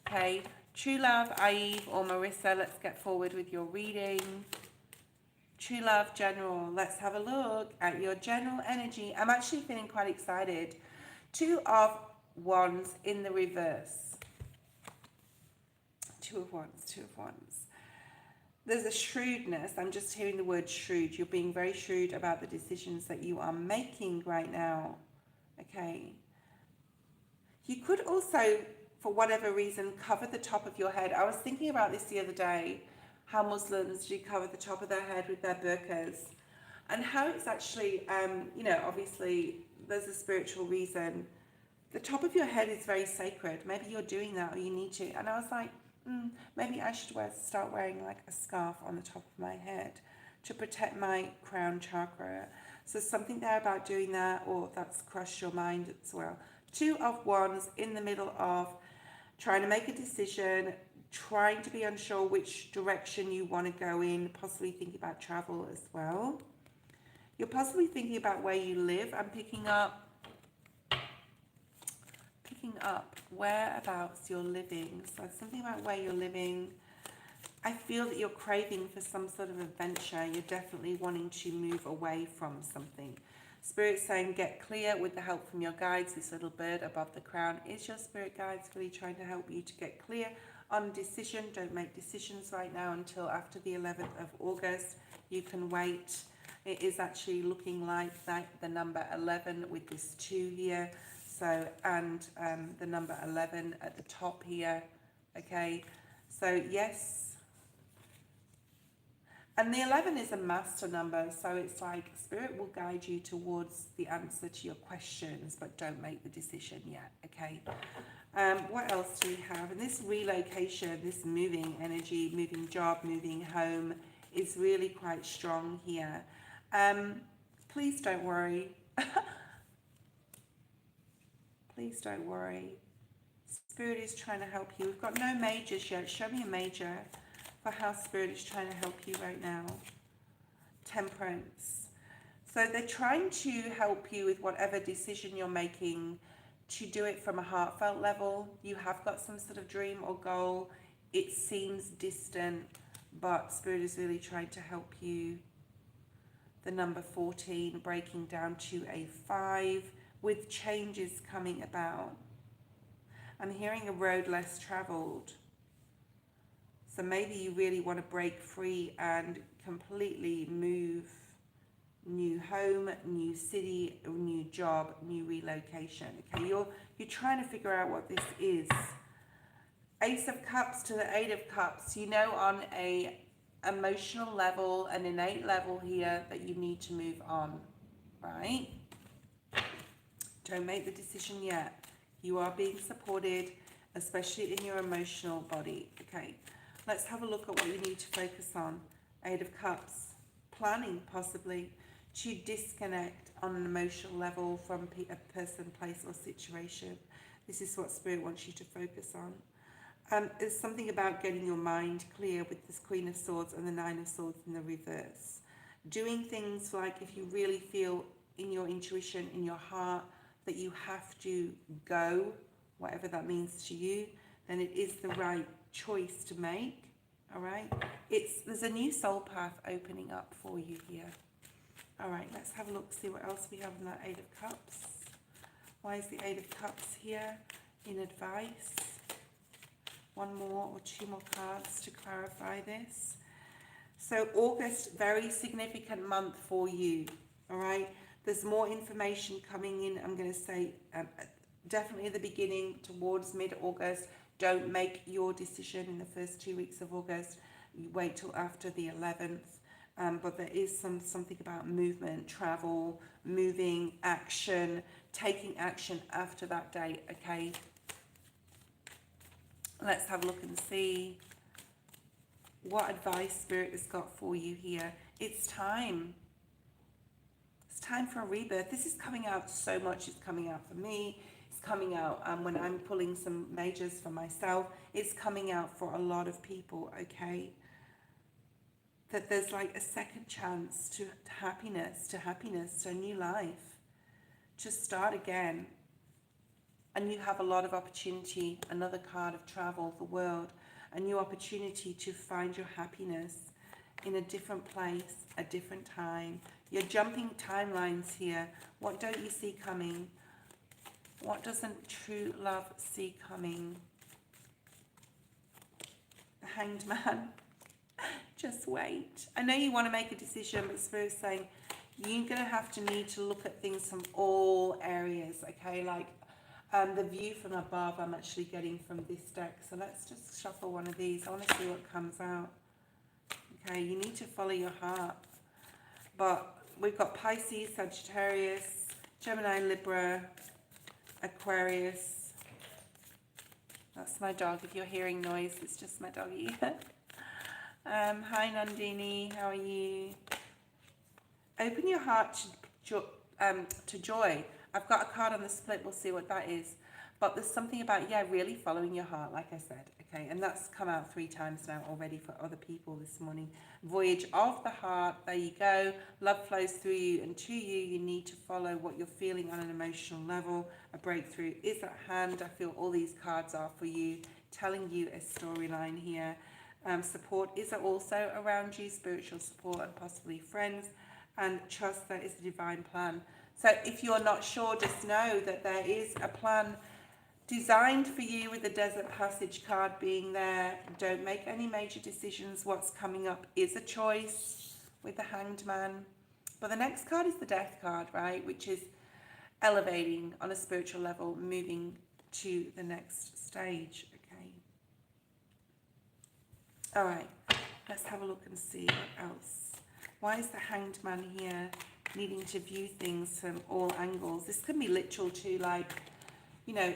Okay, true love, Eve or Marissa, let's get forward with your reading. True love, general. Let's have a look at your general energy. I'm actually feeling quite excited. Two of Wands in the reverse. Two of Wands, Two of Wands. There's a shrewdness. I'm just hearing the word shrewd. You're being very shrewd about the decisions that you are making right now. Okay. You could also, for whatever reason, cover the top of your head. I was thinking about this the other day, how Muslims do cover the top of their head with their burqas, and how it's actually, obviously there's a spiritual reason. The top of your head is very sacred. Maybe you're doing that, or you need to. And I was like, maybe I should start wearing like a scarf on the top of my head to protect my crown chakra. So something there about doing that, or that's crossed your mind as well. Two of Wands in the middle of trying to make a decision, trying to be unsure which direction you want to go in, possibly thinking about travel as well. You're possibly thinking about where you live. I'm picking up whereabouts you're living. So something about where you're living. I feel that you're craving for some sort of adventure. You're definitely wanting to move away from something. Spirit saying get clear with the help from your guides. This little bird above the crown is your spirit guides really trying to help you to get clear on decision. Don't make decisions right now until after the 11th of August. You can wait. It is actually looking like the number 11 with this 2 here. So, and the number 11 at the top here, okay? So, yes. And the 11 is a master number, so it's like Spirit will guide you towards the answer to your questions, but don't make the decision yet, okay? What else do we have? And this relocation, this moving energy, moving job, moving home is really quite strong here. Please don't worry. Please don't worry. Spirit is trying to help you. We've got no majors yet. Show me a major for how Spirit is trying to help you right now. Temperance. So they're trying to help you with whatever decision you're making, to do it from a heartfelt level. You have got some sort of dream or goal. It seems distant, but Spirit is really trying to help you. The number 14 breaking down to a 5. With changes coming about. I'm hearing a road less traveled. So maybe you really want to break free and completely move. New home, new city, new job, new relocation. Okay, you're trying to figure out what this is. Ace of Cups to the 8 of Cups. You know, on a emotional level, an innate level here, that you need to move on, right? Don't make the decision yet. You are being supported, especially in your emotional body. Okay, let's have a look at what you need to focus on. 8 of Cups. Planning, possibly, to disconnect on an emotional level from a person, place, or situation. This is what Spirit wants you to focus on. There's something about getting your mind clear with this Queen of Swords and the 9 of Swords in the reverse. Doing things like, if you really feel in your intuition, in your heart, that you have to go, whatever that means to you, then it is the right choice to make, all right? There's a new soul path opening up for you here. All right, let's have a look, see what else we have in that 8 of Cups. Why is the 8 of Cups here in advice? One more or two more cards to clarify this. So August, very significant month for you, all right? There's more information coming in. I'm going to say definitely at the beginning, towards mid-August. Don't make your decision in the first 2 weeks of August. You wait till after the 11th. But there is something about movement, travel, moving, action, taking action after that date, okay? Let's have a look and see what advice Spirit has got for you here. It's time. It's time for a rebirth. This is coming out so much. It's coming out for me. It's coming out when I'm pulling some majors for myself. It's coming out for a lot of people, okay? That there's like a second chance to happiness, to a new life. to start again. And you have a lot of opportunity, another card of travel, the world, a new opportunity to find your happiness in a different place, a different time. You're jumping timelines here. What don't you see coming? What doesn't true love see coming? The Hanged Man. Just wait. I know you want to make a decision, but Spirit's saying you're going to have to need to look at things from all areas, okay? Like the view from above I'm actually getting from this deck. So let's just shuffle one of these. I want to see what comes out. Okay, you need to follow your heart. But we've got Pisces, Sagittarius, Gemini, Libra, Aquarius. That's my dog. If you're hearing noise, it's just my doggy. Hi Nandini, how are you? Open your heart to joy. I've got a card on the split, we'll see what that is. But there's something about, yeah, really following your heart, like I said, okay? And that's come out 3 times now already for other people this morning. Voyage of the heart, there you go. Love flows through you and to you. You need to follow what you're feeling on an emotional level. A breakthrough is at hand. I feel all these cards are for you, telling you a storyline here. Support is also around you, spiritual support and possibly friends. And trust there is a divine plan. So if you're not sure, just know that there is a plan designed for you with the Desert Passage card being there. Don't make any major decisions. What's coming up is a choice with the Hanged Man. But the next card is the Death card, right? Which is elevating on a spiritual level, moving to the next stage, okay? All right, let's have a look and see what else. Why is the Hanged Man here needing to view things from all angles? This can be literal too, like, you know,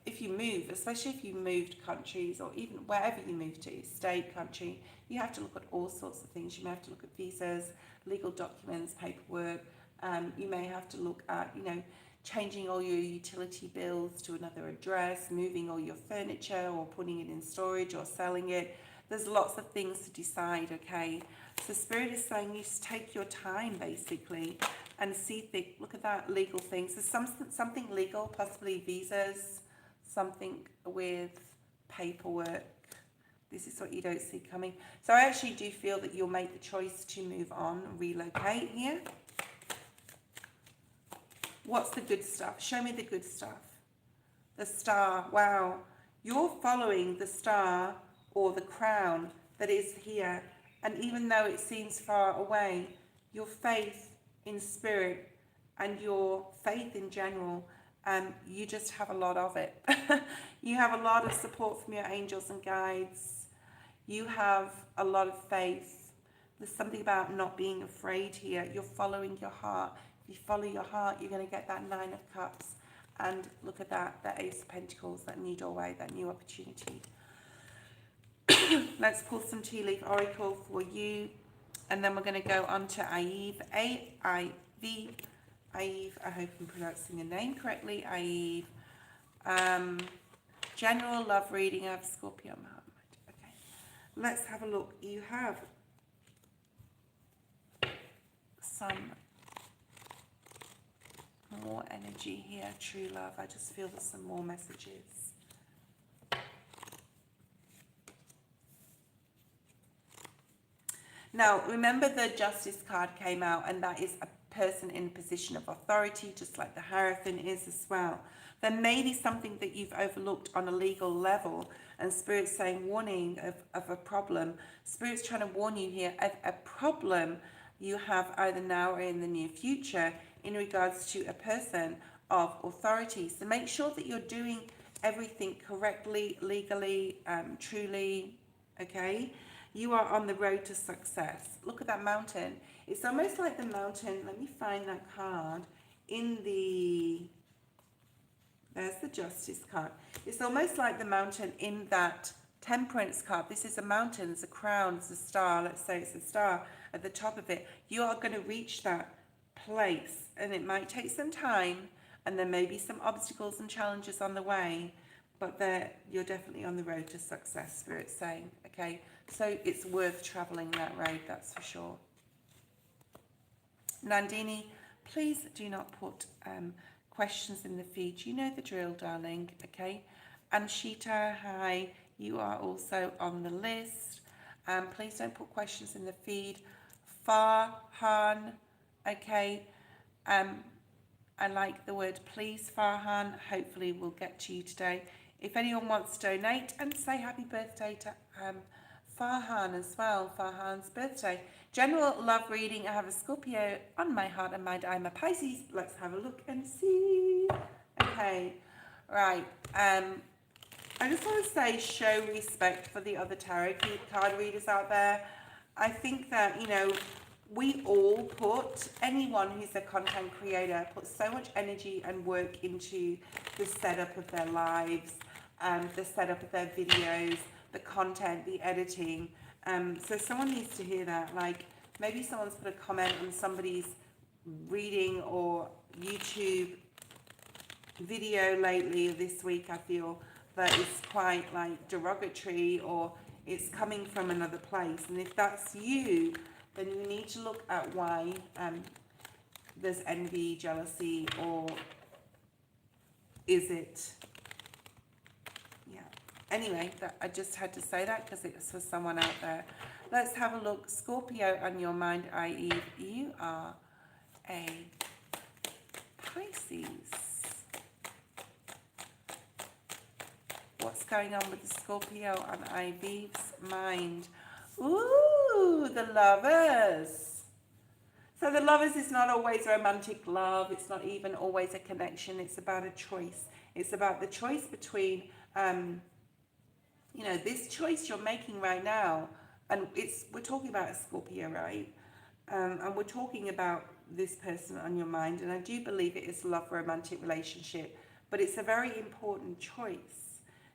if you move, especially if you moved countries or even wherever you move to, state, country, you have to look at all sorts of things. You may have to look at visas, legal documents, paperwork. You may have to look at, you know, changing all your utility bills to another address, moving all your furniture or putting it in storage or selling it. There's lots of things to decide, okay? So Spirit is saying you just take your time, basically, and see, look at that, legal things. There's something legal, possibly visas, something with paperwork. This is what you don't see coming. So I actually do feel that you'll make the choice to move on, relocate here. What's the good stuff? Show me the good stuff. The star, wow. You're following the star or the crown that is here. And even though it seems far away, your faith in Spirit and your faith in general, you just have a lot of it. You have a lot of support from your angels and guides. You have a lot of faith. There's something about not being afraid here. You're following your heart. If you follow your heart, you're going to get that 9 of Cups. And look at that, that Ace of Pentacles, that new doorway, that new opportunity. Let's pull some tea leaf oracle for you, and then we're going to go on to Aiv, A-I-V, Aiv. I hope I'm pronouncing the name correctly. Aiv. General love reading of Scorpio. Okay, let's have a look. You have some more energy here. True love. I just feel there's some more messages. Now, remember the Justice card came out, and that is a person in a position of authority, just like the Hierophant is as well. There may be something that you've overlooked on a legal level, and Spirit's saying warning of a problem. Spirit's trying to warn you here of a problem you have either now or in the near future in regards to a person of authority. So make sure that you're doing everything correctly, legally, truly, okay? You are on the road to success. Look at that mountain. It's almost like the mountain. Let me find that card in the... There's the Justice card. It's almost like the mountain in that Temperance card. This is a mountain. There's a crown. There's a star. Let's say it's a star at the top of it. You are going to reach that place. And it might take some time. And there may be some obstacles and challenges on the way. But you're definitely on the road to success, Spirit's saying. Okay? So it's worth traveling that road, that's for sure. Nandini, Please do not put questions in the feed. You know the drill, darling, okay? And Shita, hi, you are also on the list. Please don't put questions in the feed. Farhan, okay? I like the word please, Farhan. Hopefully we'll get to you today. If anyone wants to donate and say happy birthday to Farhan as well, Farhan's birthday. General love reading. I have a Scorpio on my heart and mind. I'm a Pisces. Let's have a look and see. Okay, right. I just want to say show respect for the other tarot card readers out there. I think that, you know, we all put, anyone who's a content creator, put so much energy and work into the setup of their lives, the setup of their videos, the content, the editing. So someone needs to hear that. Like, maybe someone's put a comment on somebody's reading or YouTube video lately this week, I feel, that is quite like derogatory, or it's coming from another place. And if that's you, then you need to look at why there's envy, jealousy, or is it, yeah. Anyway, I just had to say that because it's for someone out there. Let's have a look. Scorpio on your mind, i.e. you are a Pisces. What's going on with the Scorpio on Ivy's mind? Ooh, the Lovers. So the Lovers is not always romantic love. It's not even always a connection. It's about a choice. It's about the choice between, you know, this choice you're making right now. And we're talking about a Scorpio, right? And we're talking about this person on your mind. And I do believe it is a love romantic relationship. But it's a very important choice.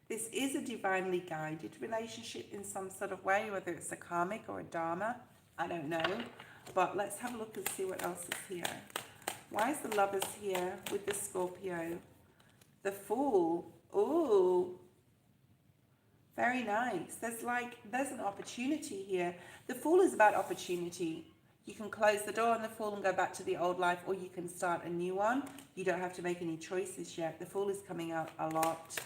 This is a divinely guided relationship in some sort of way, whether it's a karmic or a dharma, I don't know. But let's have a look and see what else is here. Why is the Lovers here with the Scorpio? The Fool. Ooh, very nice. There's an opportunity here. The Fool is about opportunity. You can close the door on the Fool and go back to the old life, or you can start a new one. You don't have to make any choices yet. The Fool is coming out a lot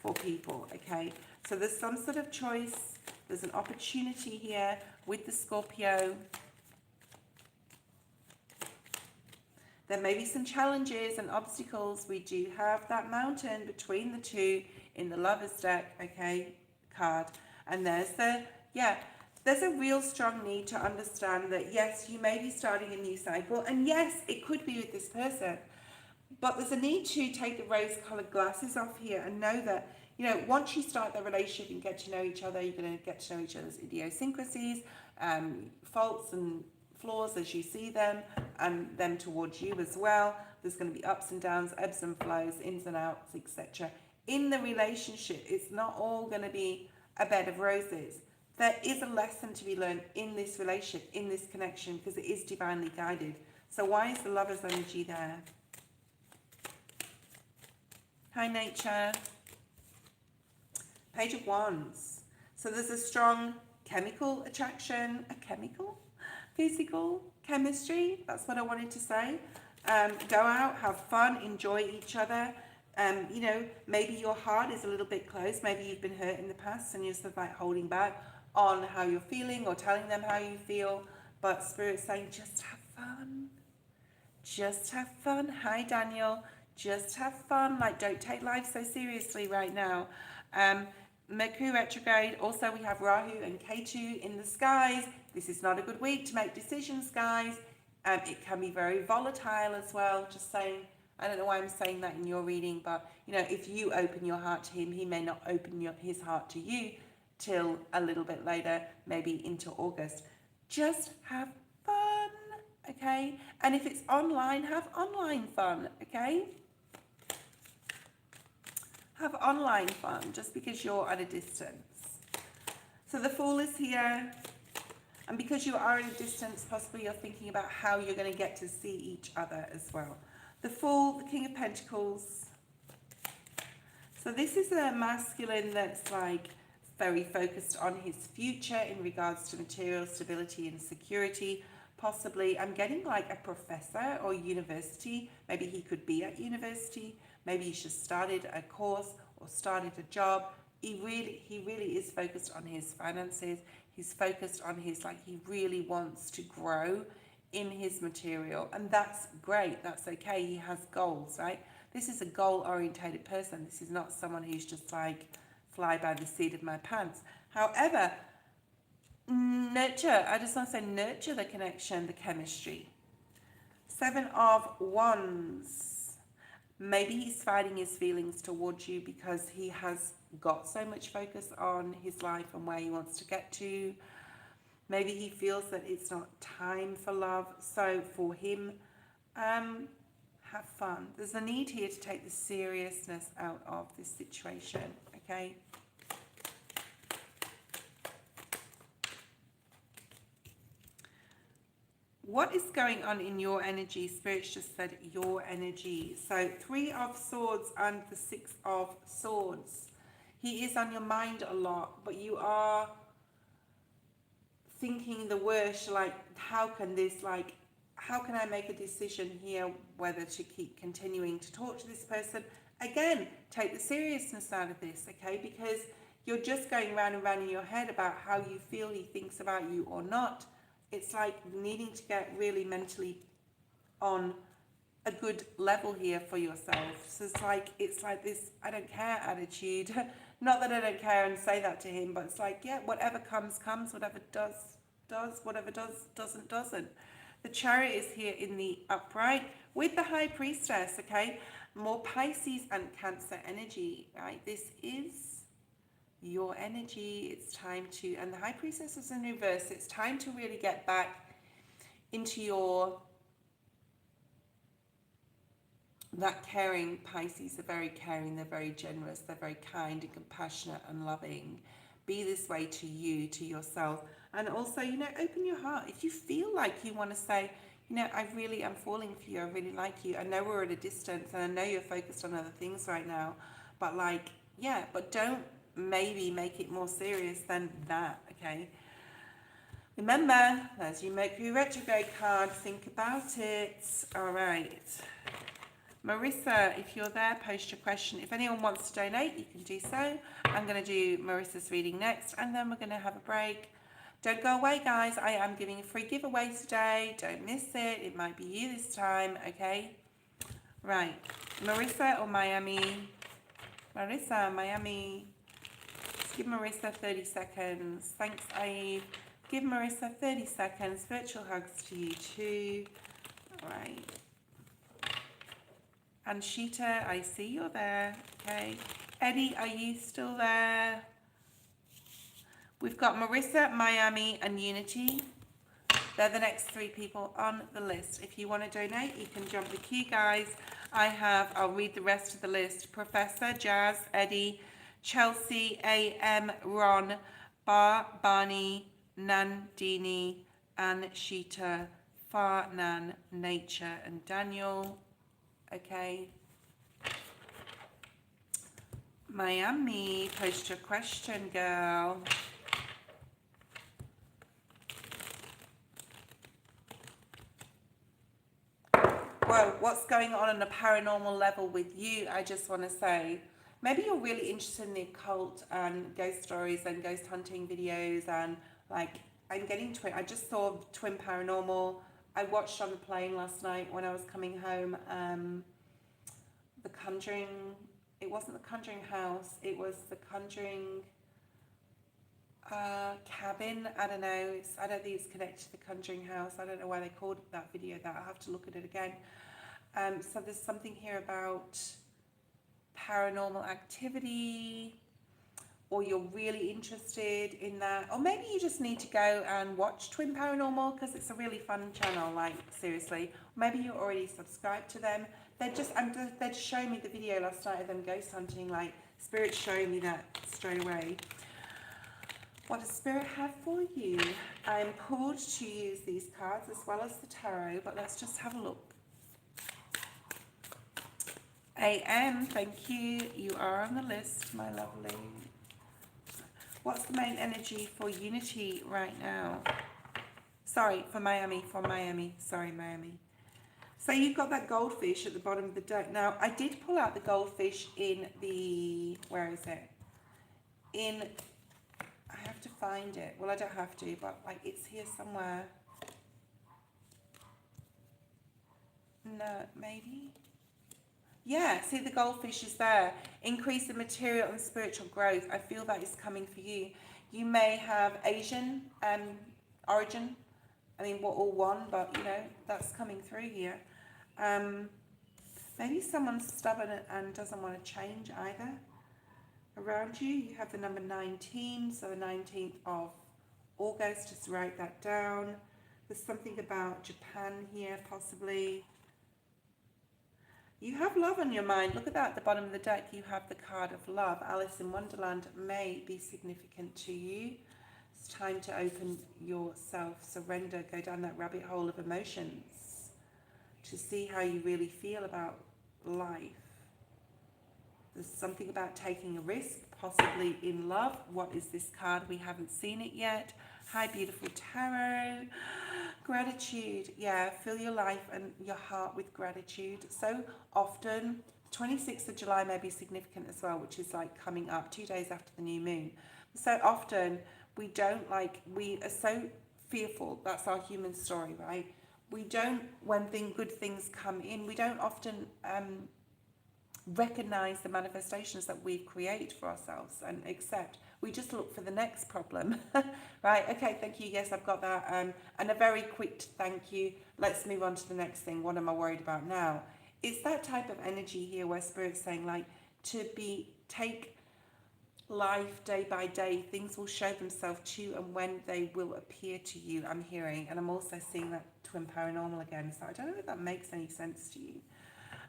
for people, okay? So there's some sort of choice. There's an opportunity here with the Scorpio. There may be some challenges and obstacles. We do have that mountain between the two in the Lovers deck, okay, card. And there's there's a real strong need to understand that, yes, you may be starting a new cycle, and yes, it could be with this person. But there's a need to take the rose-colored glasses off here and know that, you know, once you start the relationship and get to know each other, you're going to get to know each other's idiosyncrasies, faults and flaws as you see them, and them towards you as well. There's going to be ups and downs, ebbs and flows, ins and outs, etc. In the relationship, it's not all going to be a bed of roses. There is a lesson to be learned in this relationship, in this connection, because it is divinely guided. So why is the Lover's energy there? Hi, Nature. Page of Wands. So there's a strong chemical attraction, physical chemistry. That's what I wanted to say. Go out, have fun, enjoy each other. You know, maybe your heart is a little bit closed. Maybe you've been hurt in the past and you're sort of like holding back on how you're feeling or telling them how you feel. But Spirit's saying, just have fun. Just have fun. Hi, Daniel. Just have fun. Like, don't take life so seriously right now. Mercury retrograde. Also, we have Rahu and Ketu in the skies. This is not a good week to make decisions, guys. It can be very volatile as well. Just saying. I don't know why I'm saying that in your reading, but, you know, if you open your heart to him, he may not open his heart to you till a little bit later, maybe into August. Just have fun, okay? And if it's online, have online fun, okay? Have online fun, just because you're at a distance. So the Fool is here. And because you are at a distance, possibly you're thinking about how you're going to get to see each other as well. The Fool, the King of Pentacles. So this is a masculine that's like very focused on his future in regards to material stability and security. possibly, I'm getting like a professor or university. Maybe he could be at university. Maybe he's just started a course or started a job. He really is focused on his finances. He's focused on his, like, he really wants to grow in his material. And that's great. That's okay. He has goals, right? This is a goal-orientated person. This is not someone who's just like, fly by the seat of my pants. However, nurture, I just want to say nurture the connection, the chemistry. 7 of Wands. Maybe he's fighting his feelings towards you because he has got so much focus on his life and where he wants to get to. Maybe he feels that it's not time for love. So for him, have fun. There's a need here to take the seriousness out of this situation, okay? What is going on in your energy? Spirit's just said your energy. So 3 of Swords and the 6 of Swords. He is on your mind a lot, but you are thinking the worst, like, how can I make a decision here whether to keep continuing to talk to this person? Again, take the seriousness out of this, okay? Because you're just going round and round in your head about how you feel he thinks about you or not. It's like needing to get really mentally on a good level here for yourself. So it's like this I don't care attitude. Not that I don't care and say that to him, but it's like, yeah, whatever comes, comes. Whatever does, whatever doesn't. The Chariot is here in the upright with the High Priestess, okay? More Pisces and Cancer energy, right? This is your energy. It's time to, and the High Priestess is in reverse. It's time to really get back into your, that caring. Pisces are very caring. They're very generous. They're very kind and compassionate and loving. Be this way to you, to yourself. And also, you know, open your heart. If you feel like you want to say, you know, I really am falling for you. I really like you. I know we're at a distance and I know you're focused on other things right now. But like, yeah, but don't maybe make it more serious than that, okay? Remember, as you Mercury retrograde card, think about it. All right. Marissa, if you're there, post your question. If anyone wants to donate, you can do so. I'm going to do Marissa's reading next, and then we're going to have a break. Don't go away, guys. I am giving a free giveaway today. Don't miss it. It might be you this time, okay? Right. Marissa or Miami? Marissa, Miami. Give Marissa 30 seconds. Thanks, Abe. Give Marissa 30 seconds. Virtual hugs to you too. All right. And Sheeta, I see you're there. Okay. Eddie, are you still there? We've got Marissa, Miami, and Unity. They're the next 3 people on the list. If you want to donate, you can jump the queue, guys. I'll read the rest of the list. Professor, Jazz, Eddie, Chelsea, AM, Ron, Barney, Nandini, and Sheeta, Farnan, Nature, and Daniel. Okay. Miami, post your question, girl. Well, what's going on a paranormal level with you? I just want to say, maybe you're really interested in the occult and ghost stories and ghost hunting videos, and like, I'm getting to it. I just saw Twin Paranormal. I watched on the plane last night when I was coming home. The Conjuring. It wasn't the Conjuring house. It was the Conjuring cabin. I don't know. I don't think it's connected to the Conjuring house. I don't know why they called that video that. I'll have to look at it again. So there's something here about paranormal activity, or you're really interested in that, or maybe you just need to go and watch Twin Paranormal because it's a really fun channel, like, seriously. Maybe you're already subscribed to them. They're just showing me the video last night of them ghost hunting, like, Spirit's showing me that straight away. What does Spirit have for you? I'm pulled to use these cards as well as the tarot, but let's just have a look. AM, thank you. You are on the list, my lovely. What's the main energy for Unity right now? Sorry, for Miami, from Miami. Sorry, Miami. So you've got that goldfish at the bottom of the deck. Now, I did pull out the goldfish in the, where is it? In, I have to find it. Well, I don't have to, but like it's here somewhere. No, maybe? Yeah, see the goldfish is there. Increase in material and spiritual growth. I feel that is coming for you. You may have Asian origin. I mean, we're all one, but you know, that's coming through here. Maybe someone's stubborn and doesn't want to change either. Around you, you have the number 19, so the 19th of August, just write that down. There's something about Japan here, possibly. You have love on your mind. Look at that, at the bottom of the deck, you have the card of love. Alice in Wonderland may be significant to you. It's time to open yourself, surrender, go down that rabbit hole of emotions to see how you really feel about life. There's something about taking a risk, possibly in love. What is this card? We haven't seen it yet. Hi, beautiful tarot. Gratitude. Yeah, fill your life and your heart with gratitude. So often, 26th of July may be significant as well, which is like coming up 2 days after the new moon. So often, we don't we are so fearful. That's our human story, right? We don't, when good things come in, we don't often recognize the manifestations that we create for ourselves and accept. We just look for the next problem. Right, okay, thank you, yes, I've got that. And a very quick thank you. Let's move on to the next thing. What am I worried about now? It's that type of energy here where Spirit's saying take life day by day. Things will show themselves to you and when they will appear to you, I'm hearing. And I'm also seeing that twin paranormal again. So I don't know if that makes any sense to you.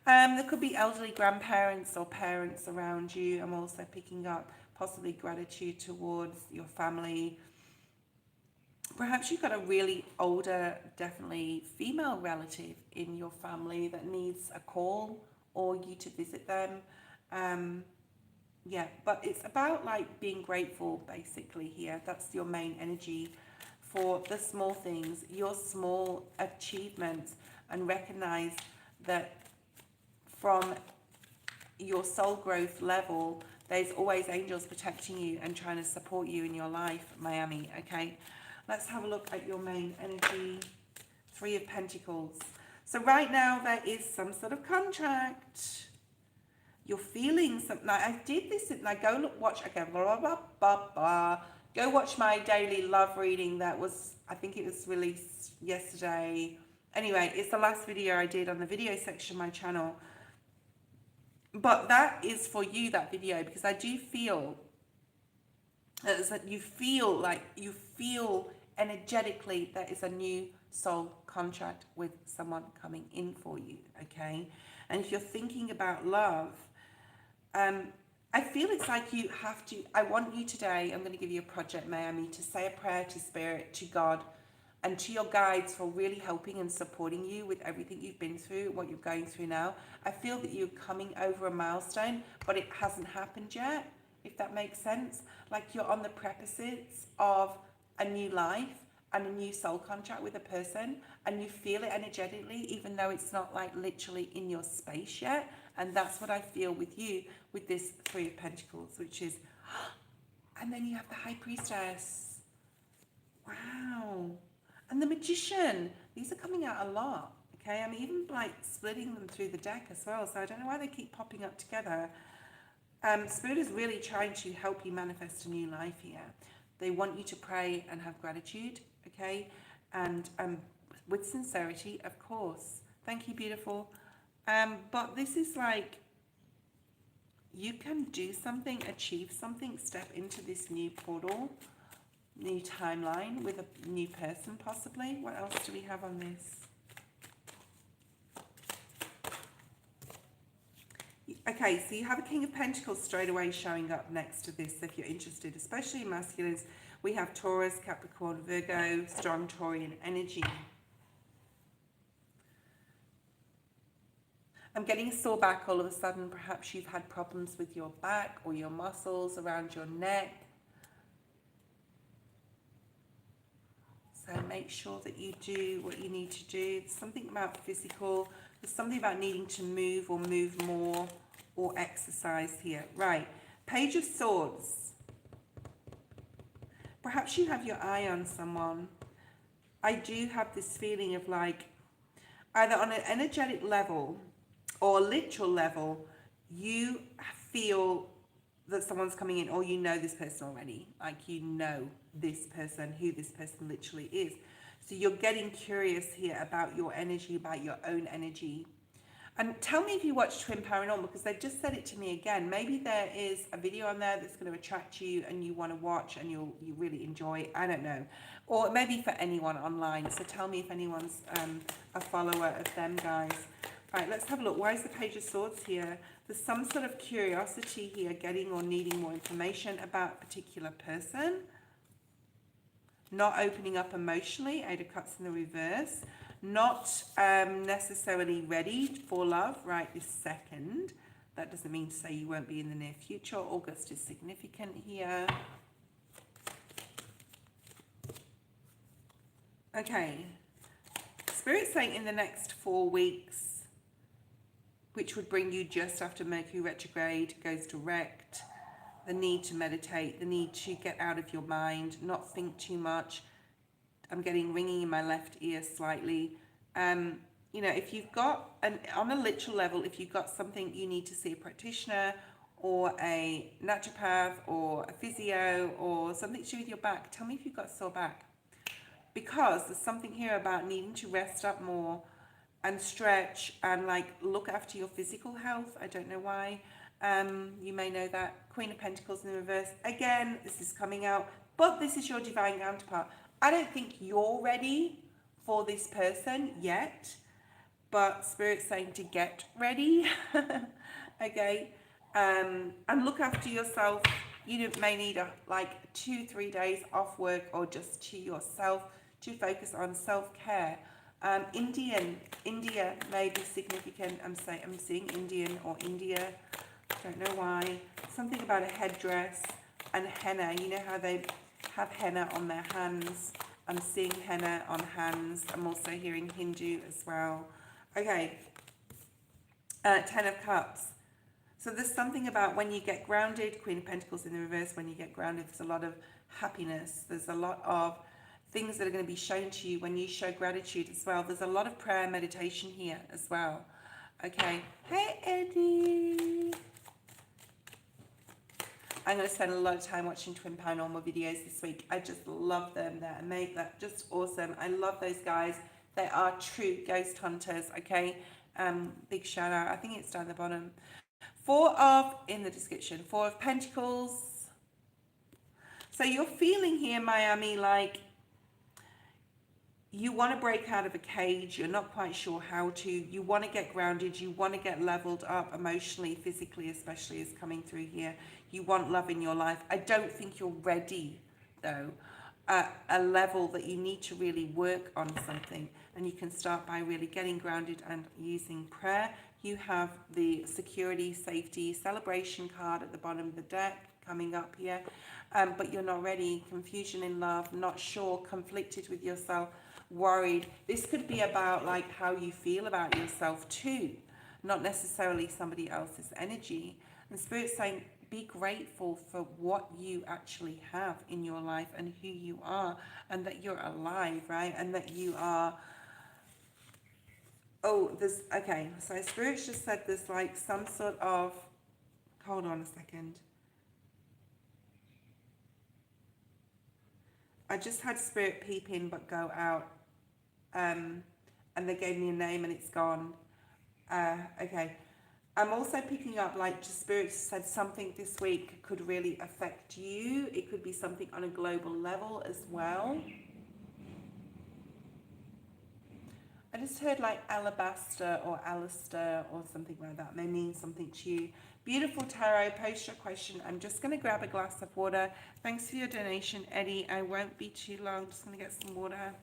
There could be elderly grandparents or parents around you. I'm also picking up possibly gratitude towards your family. Perhaps you've got a really older, definitely female relative in your family that needs a call or you to visit them. Yeah, but it's about being grateful basically here. That's your main energy for the small things, your small achievements, and recognize that from your soul growth level, there's always angels protecting you and trying to support you in your life, Miami, okay? Let's have a look at your main energy. 3 of Pentacles. So right now there is some sort of contract. You're feeling something. I did this, watch Go watch my daily love reading that was, I think it was released yesterday. Anyway, it's the last video I did on the video section of my channel. But that is for you, that video, because I do feel that you feel energetically there is a new soul contract with someone coming in for you, okay? And if you're thinking about love, I feel it's like you have to, I want you today, I'm going to give you a project, Miami, to say a prayer to Spirit, to God, and to your guides for really helping and supporting you with everything you've been through, what you're going through now. I feel that you're coming over a milestone, but it hasn't happened yet, if that makes sense. Like you're on the precipice of a new life and a new soul contract with a person, and you feel it energetically, even though it's not literally in your space yet. And that's what I feel with you, with this 3 of Pentacles, which is, and then you have the High Priestess. Wow. And the Magician. These are coming out a lot, okay? I'm even splitting them through the deck as well, so I don't know why they keep popping up together. Spirit is really trying to help you manifest a new life here. They want you to pray and have gratitude, okay? And with sincerity, of course. Thank you, beautiful. But this is you can do something, achieve something, step into this new portal, new timeline with a new person possibly. What else do we have on this? Okay, so you have a King of Pentacles straight away showing up next to this if you're interested, especially in masculines. We have Taurus, Capricorn, Virgo, strong Taurian energy. I'm getting a sore back all of a sudden. Perhaps you've had problems with your back or your muscles around your neck. So make sure that you do what you need to do. There's something about physical. There's something about needing to move or move more or exercise here. Right. Page of Swords. Perhaps you have your eye on someone. I do have this feeling of like, either on an energetic level or a literal level, you feel that someone's coming in, or you know this person already. Like, you know this person, who this person literally is. So you're getting curious here about your energy, about your own energy. And tell me if you watch Twin Paranormal, because they just said it to me again. Maybe there is a video on there that's going to attract you and you want to watch and you really enjoy. I don't know. Or maybe for anyone online. So tell me if anyone's a follower of them, guys. Right, let's have a look. Why is the Page of Swords here? There's some sort of curiosity here, getting or needing more information about a particular person. Not opening up emotionally, 8 of Cups in the reverse. Not necessarily ready for love right this second. That doesn't mean to say you won't be in the near future. August is significant here. Okay. Spirit's saying in the next 4 weeks, which would bring you just after Mercury retrograde goes direct, the need to meditate, the need to get out of your mind, not think too much. I'm getting ringing in my left ear slightly. You know, if you've got, on a literal level, if you've got something you need to see a practitioner or a naturopath or a physio or something to do with your back, tell me if you've got a sore back. Because there's something here about needing to rest up more and stretch and like look after your physical health. I don't know why. You may know that. Queen of Pentacles in the reverse. Again, this is coming out, but this is your divine counterpart. I don't think you're ready for this person yet, but Spirit's saying to get ready. Okay. And look after yourself. You may need like 2-3 days off work or just to yourself to focus on self-care. India may be significant. I'm seeing Indian or India. Don't know why. Something about a headdress and henna. You know how they have henna on their hands. I'm seeing henna on hands. I'm also hearing Hindu as well. Okay. 10 of Cups. So there's something about when you get grounded, Queen of Pentacles in the reverse, when you get grounded, there's a lot of happiness. There's a lot of things that are going to be shown to you when you show gratitude as well. There's a lot of prayer and meditation here as well. Okay. Hey, Eddie. I'm going to spend a lot of time watching Twin Paranormal videos this week. I just love them. They're just awesome. I love those guys. They are true ghost hunters, okay? Big shout out. I think it's down the bottom. In the description, 4 of Pentacles. So you're feeling here, Miami, like you want to break out of a cage. You're not quite sure how to. You want to get grounded. You want to get leveled up emotionally, physically, especially is coming through here. You want love in your life. I don't think you're ready, though, at a level that you need to really work on something. And you can start by really getting grounded and using prayer. You have the security, safety, celebration card at the bottom of the deck coming up here. But you're not ready. Confusion in love, not sure, conflicted with yourself, worried. This could be about like how you feel about yourself too, not necessarily somebody else's energy. And Spirit's saying, be grateful for what you actually have in your life and who you are, and that you're alive, right? And that you are... Oh, okay, so Spirit's just said there's like some sort of... Hold on a second. I just had Spirit peep in but go out. And they gave me a name and it's gone. Okay. I'm also picking up like just Spirit said something this week could really affect you. It could be something on a global level as well. I just heard like alabaster or Alistair or something like that. May mean something to you. Beautiful tarot, post your question. I'm just going to grab a glass of water. Thanks for your donation, Eddie. I won't be too long. Just going to get some water.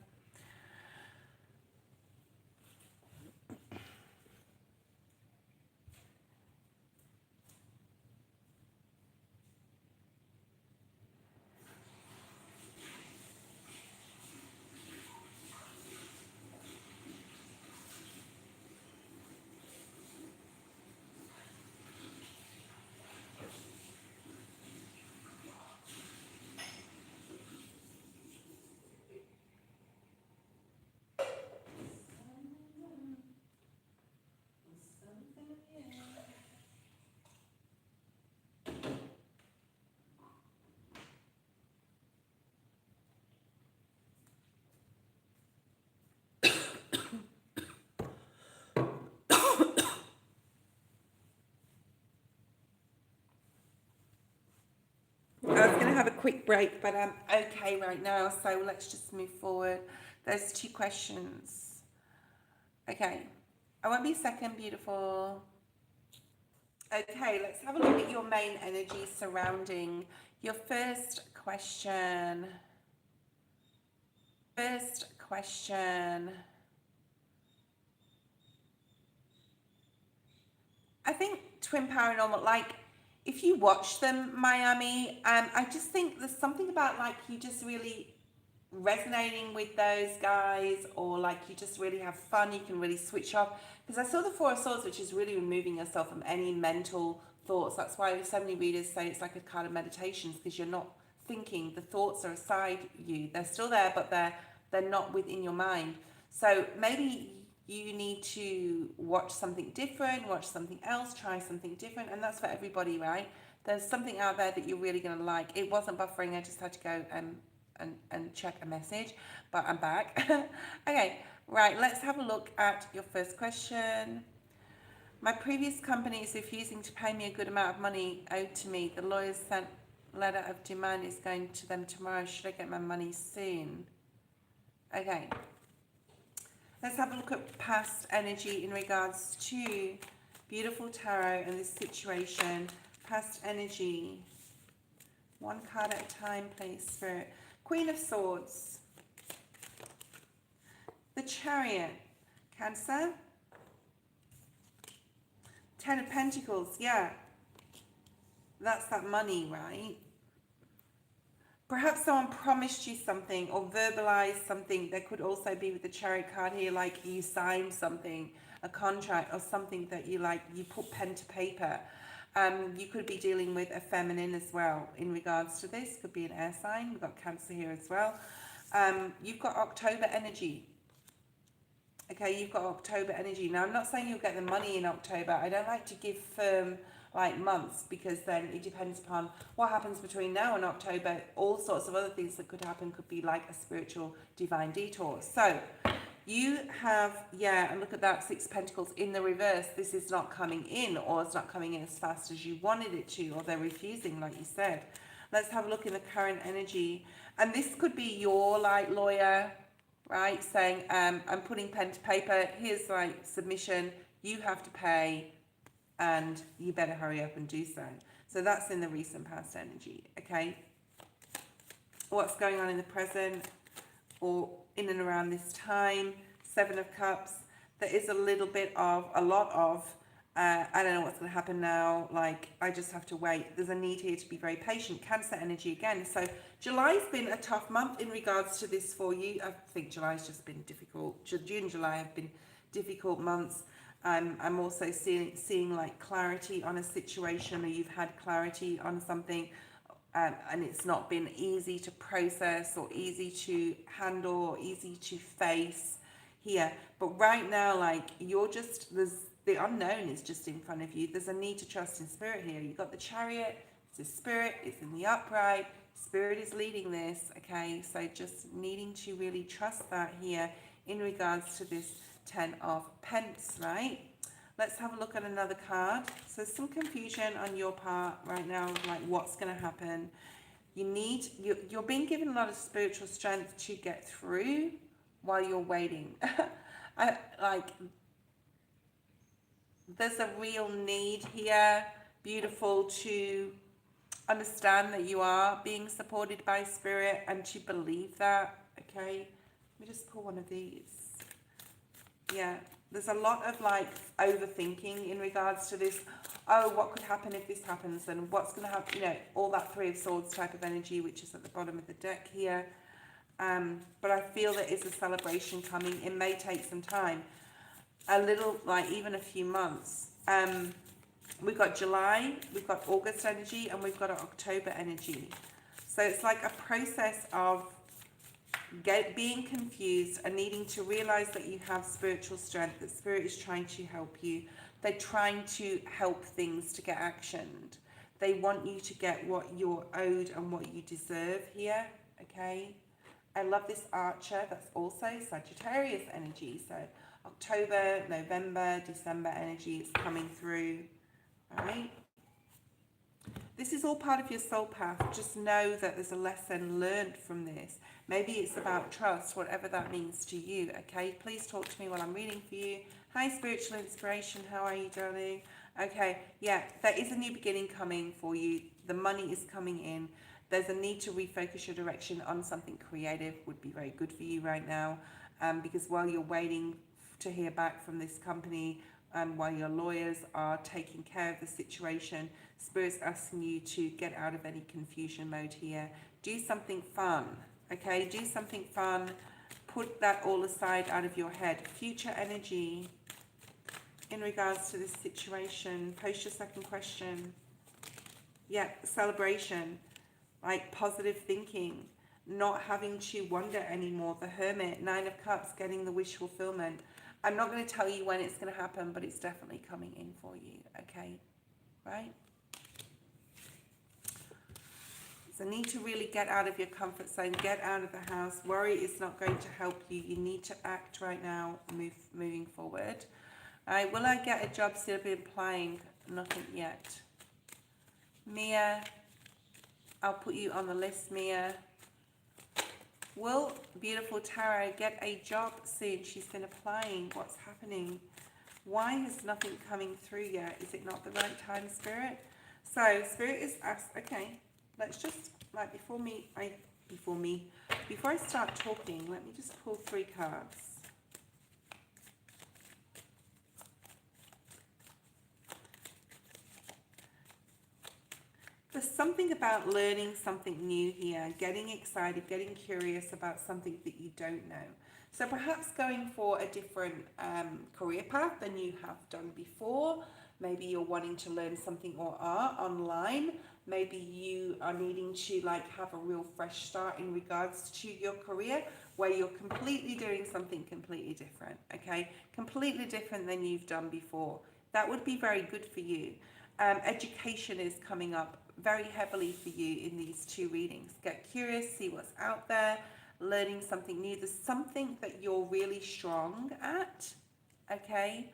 quick break, but I'm okay right now, so let's just move forward. There's 2 questions. Okay, I won't be a second, beautiful. Okay, let's have a look at your main energy surrounding your first question. First question. I think Twin Paranormal, like, if you watch them, Miami, I just think there's something about, like, you just really resonating with those guys, or like you just really have fun, you can really switch off. Because I saw the 4 of Swords, which is really removing yourself from any mental thoughts. That's why so many readers say it's like a card of meditations, because you're not thinking, the thoughts are aside you. They're still there, but they're not within your mind. So maybe you need to watch something different, watch something else, try something different, and that's for everybody, right? There's something out there that you're really going to like. It wasn't buffering, I just had to go and check a message, but I'm back. Okay, right, let's have a look at your first question. My previous company is refusing to pay me a good amount of money owed to me. The lawyers sent letter of demand is going to them tomorrow. Should I get my money soon? Okay. Let's have a look at past energy in regards to beautiful tarot and this situation. Past energy. 1 card at a time, please, Spirit. Queen of Swords. The Chariot. Cancer. 10 of Pentacles. Yeah. That's that money, right? Perhaps someone promised you something or verbalized something. There could also be with the Chariot card here, like you signed something, a contract or something that you like, you put pen to paper. You could be dealing with a feminine as well in regards to this. Could be an air sign. We've got Cancer here as well. You've got October energy. Okay, you've got October energy. Now, I'm not saying you'll get the money in October. I don't like to give firm like months, because then it depends upon what happens between now and October. All sorts of other things that could happen, could be like a spiritual divine detour. So you have, yeah, and look at that, 6 Pentacles in the reverse. This is not coming in, or it's not coming in as fast as you wanted it to, or they're refusing, like you said. Let's have a look in the current energy. And this could be your like lawyer, right, saying, I'm putting pen to paper, here's like submission, you have to pay, and you better hurry up and do so. So that's in the recent past energy, okay? What's going on in the present, or in and around this time? 7 of Cups. There is a little bit of, a lot of, I don't know what's going to happen now. Like, I just have to wait. There's a need here to be very patient. Cancer energy again. So July's been a tough month in regards to this for you. I think July's just been difficult. June and July have been difficult months. I'm also seeing like clarity on a situation, or you've had clarity on something, and it's not been easy to process or easy to handle or easy to face here. But right now, like, you're just, the unknown is just in front of you. There's a need to trust in Spirit here. You've got the Chariot, it's a Spirit, it's in the upright. Spirit is leading this, okay? So just needing to really trust that here in regards to this 10 of Pence, right? Let's have a look at another card. So some confusion on your part right now, like what's going to happen. You're being given a lot of spiritual strength to get through while you're waiting. There's a real need here, beautiful, to understand that you are being supported by Spirit and to believe that, okay? Let me just pull one of these. Yeah, there's a lot of like overthinking in regards to this. Oh, what could happen if this happens, and what's going to happen, you know, all that 3 of Swords type of energy, which is at the bottom of the deck here. But I feel there is a celebration coming. It may take some time, a little, like even a few months. We've got July, we've got August energy, and we've got October energy. So it's like a process of being confused and needing to realize that you have spiritual strength, that Spirit is trying to help you. They're trying to help things to get actioned. They want you to get what you're owed and what you deserve here, okay? I love this Archer. That's also Sagittarius energy. So October, November, December energy is coming through, all right? This is all part of your soul path. Just know that there's a lesson learned from this. Maybe it's about trust, whatever that means to you, okay? Please talk to me while I'm reading for you. Hi, Spiritual Inspiration. How are you, darling? Okay, yeah, there is a new beginning coming for you. The money is coming in. There's a need to refocus your direction on something creative. Would be very good for you right now, because while you're waiting to hear back from this company, while your lawyers are taking care of the situation, Spirit's asking you to get out of any confusion mode here. Do something fun, okay? Do something fun. Put that all aside out of your head. Future energy in regards to this situation. Post your second question. Yeah, celebration, like positive thinking, not having to wonder anymore. The Hermit, Nine of Cups, getting the wish fulfillment. I'm not going to tell you when it's going to happen, but it's definitely coming in for you, okay? Right? So need to really get out of your comfort zone, get out of the house. Worry is not going to help you. You need to act right now, moving forward. All right, will I get a job still be applying? Nothing yet. Mia, I'll put you on the list, Mia. Will Beautiful Tarot get a job soon? She's been applying. What's happening? Why is nothing coming through yet? Is it not the right time, Spirit? So Spirit is asked, okay, let's just, like before I start talking, let me just pull 3 cards. There's something about learning something new here, getting excited, getting curious about something that you don't know. So perhaps going for a different career path than you have done before. Maybe you're wanting to learn something or art online. Maybe you are needing to like have a real fresh start in regards to your career, where you're completely doing something completely different, okay? Completely different than you've done before. That would be very good for you. Education is coming up very heavily for you in these 2 readings. Get curious, see what's out there, learning something new. There's something that you're really strong at, okay?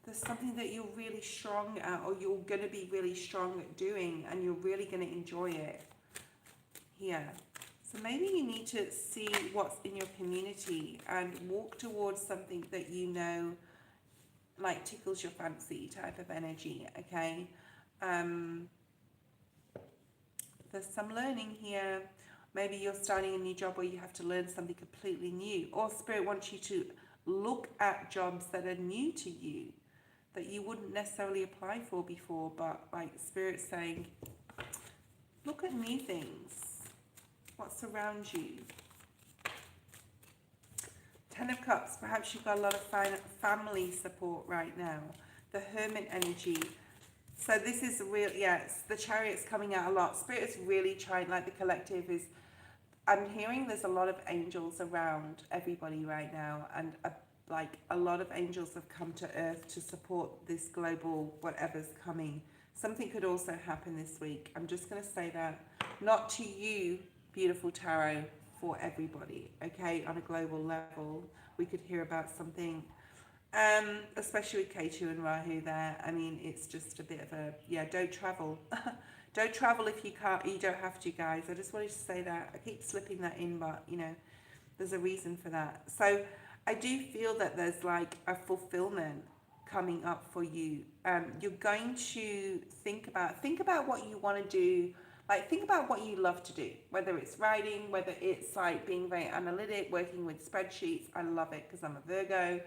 There's something that you're really strong at, or you're going to be really strong at doing, and you're really going to enjoy it here. So maybe you need to see what's in your community and walk towards something that you know like tickles your fancy type of energy, okay? There's some learning here. Maybe you're starting a new job where you have to learn something completely new, or Spirit wants you to look at jobs that are new to you that you wouldn't necessarily apply for before, but like Spirit's saying, look at new things, what's around you. 10 of Cups, perhaps you've got a lot of family support right now. The Hermit energy. So this is real, yes, the Chariot's coming out a lot. Spirit is really trying, like the collective is, I'm hearing there's a lot of angels around everybody right now, and like a lot of angels have come to Earth to support this global whatever's coming. Something could also happen this week. I'm just going to say that. Not to you, beautiful tarot, for everybody, okay, on a global level. We could hear about something, especially with K2 and Rahu there. I mean, it's just a bit of a, yeah, don't travel. Don't travel if you can't, you don't have to, guys. I just wanted to say that. I keep slipping that in, but, you know, there's a reason for that. So I do feel that there's like a fulfillment coming up for you. You're going to think about what you want to do. Like, think about what you love to do, whether it's writing, whether it's like being very analytic, working with spreadsheets. I love it because I'm a Virgo.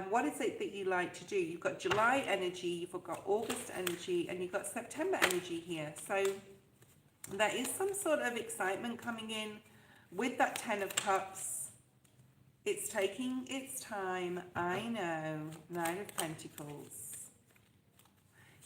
What is it that you like to do? You've got July energy, you've got August energy, and you've got September energy here. So there is some sort of excitement coming in with that 10 of Cups. It's taking its time, I know. 9 of Pentacles.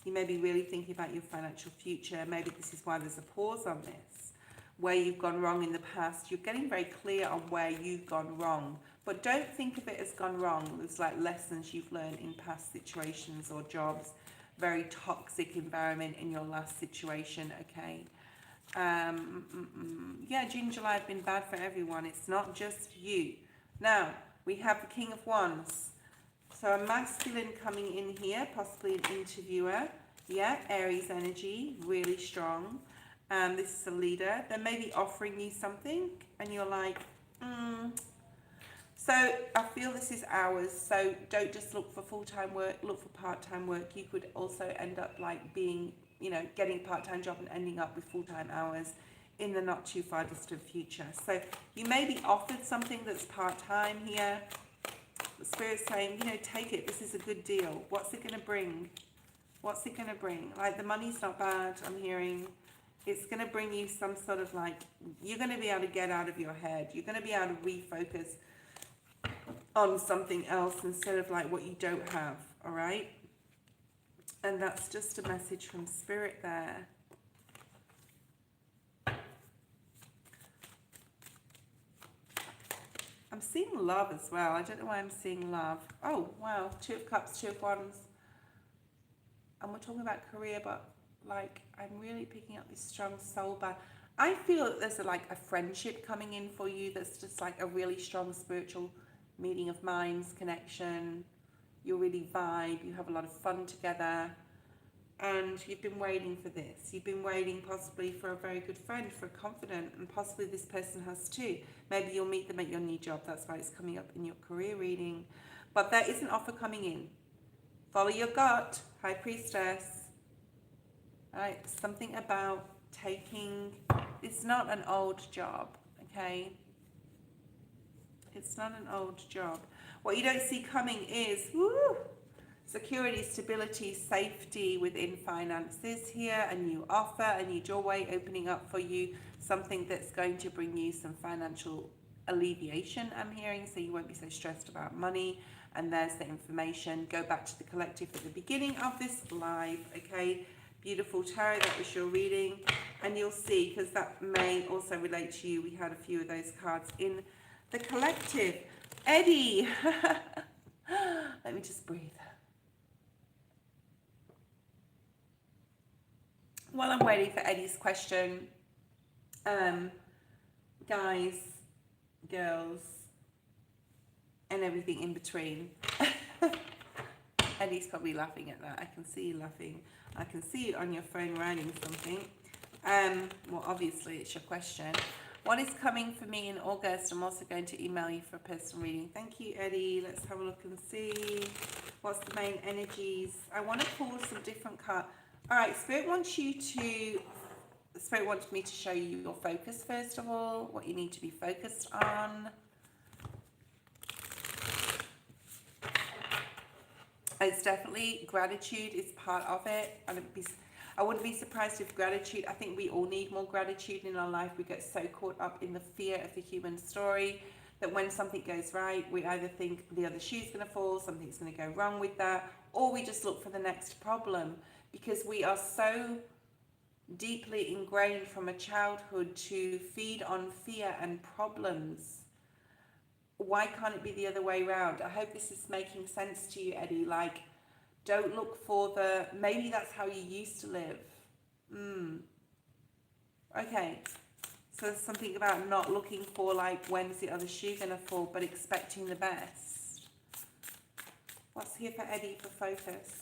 You may be really thinking about your financial future. Maybe this is why there's a pause on this. Where you've gone wrong in the past. You're getting very clear on where you've gone wrong. But don't think of it as gone wrong. There's like lessons you've learned in past situations or jobs. Very toxic environment in your last situation, okay? Yeah, June, July have been bad for everyone. It's not just you. Now, we have the King of Wands. So a masculine coming in here, possibly an interviewer. Yeah, Aries energy, really strong. This is a leader. They may be offering you something and you're like, So I feel this is hours. So don't just look for full-time work, look for part-time work. You could also end up like being, getting a part-time job and ending up with full-time hours in the not too far distant future. So you may be offered something that's part-time here. The Spirit's saying, take it. This is a good deal. What's it going to bring? What's it going to bring? Like, the money's not bad, I'm hearing. It's going to bring you some sort of like, you're going to be able to get out of your head. You're going to be able to refocus on something else instead of like what you don't have, all right? And that's just a message from Spirit there. I'm seeing love as well. I don't know why I'm seeing love. Oh, wow. Two of Cups, Two of Wands. And we're talking about career, but like I'm really picking up this strong soul band. I feel that there's a friendship coming in for you that's just like a really strong spiritual meeting of minds, connection. You really vibe. You have a lot of fun together. And you've been waiting for this. You've been waiting possibly for a very good friend, for a confidant, and possibly this person has too. Maybe you'll meet them at your new job. That's why it's coming up in your career reading. But there is an offer coming in. Follow your gut, High Priestess. Right? Something about taking... It's not an old job, okay? It's not an old job. What you don't see coming is... Woo, security, stability, safety within finances here, a new offer, a new doorway opening up for you, something that's going to bring you some financial alleviation, I'm hearing, so you won't be so stressed about money. And there's the information. Go back to the collective at the beginning of this live, okay? Beautiful tarot, that was your reading. And you'll see, because that may also relate to you, we had a few of those cards in the collective. Eddie, let me just breathe. While I'm waiting for Eddie's question, guys, girls, and everything in between. Eddie's probably laughing at that. I can see you laughing. I can see you on your phone writing something. Well, obviously it's your question. What is coming for me in August? I'm also going to email you for a personal reading. Thank you, Eddie. Let's have a look and see. What's the main energies? I want to pull some different cards. All right, Spirit wants me to show you your focus first of all, what you need to be focused on. It's definitely gratitude is part of it. I wouldn't be surprised if gratitude, I think we all need more gratitude in our life. We get so caught up in the fear of the human story that when something goes right, we either think the other shoe's going to fall, something's going to go wrong with that, or we just look for the next problem, because we are so deeply ingrained from a childhood to feed on fear and problems. Why can't it be the other way around? I hope this is making sense to you, Eddie. Like, don't look for maybe that's how you used to live. Okay. So there's something about not looking for like, when's the other shoe gonna fall, but expecting the best. What's here for Eddie for focus?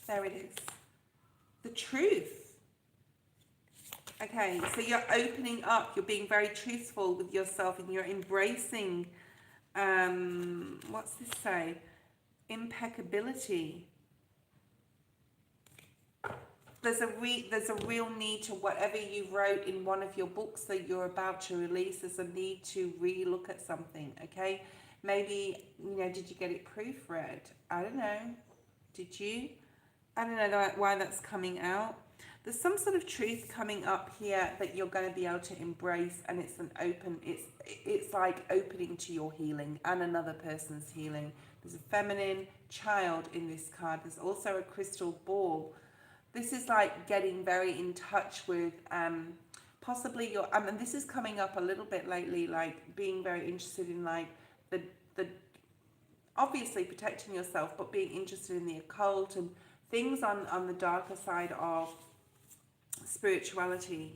There it is. The truth. Okay, so you're opening up, you're being very truthful with yourself, and you're embracing, what's this say? Impeccability. There's a real need to whatever you wrote in one of your books that you're about to release. There's a need to re-look at something, okay? Maybe, did you get it proofread? I don't know. Did you? I don't know why that's coming out. There's some sort of truth coming up here that you're going to be able to embrace, and it's it's like opening to your healing and another person's healing. There's a feminine child in this card. There's also a crystal ball. This is like getting very in touch with possibly your, and this is coming up a little bit lately, like being very interested in like the obviously protecting yourself, but being interested in the occult and things on the darker side of spirituality.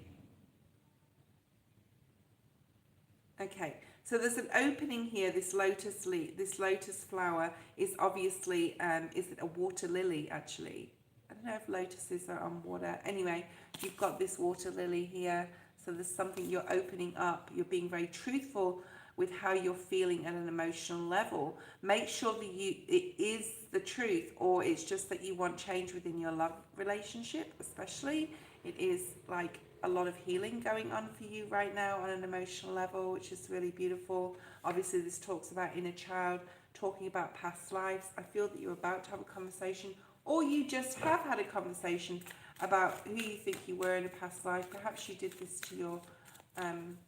Okay, so there's an opening here. This lotus leaf, this lotus flower is obviously, is it a water lily actually? I don't know if lotuses are on water. Anyway, you've got this water lily here. So there's something you're opening up. You're being very truthful with how you're feeling at an emotional level. Make sure that it is the truth, or it's just that you want change within your love relationship, especially. It is like a lot of healing going on for you right now on an emotional level, which is really beautiful. Obviously, this talks about inner child, talking about past lives. I feel that you're about to have a conversation, or you just have had a conversation about who you think you were in a past life. Perhaps you did this to your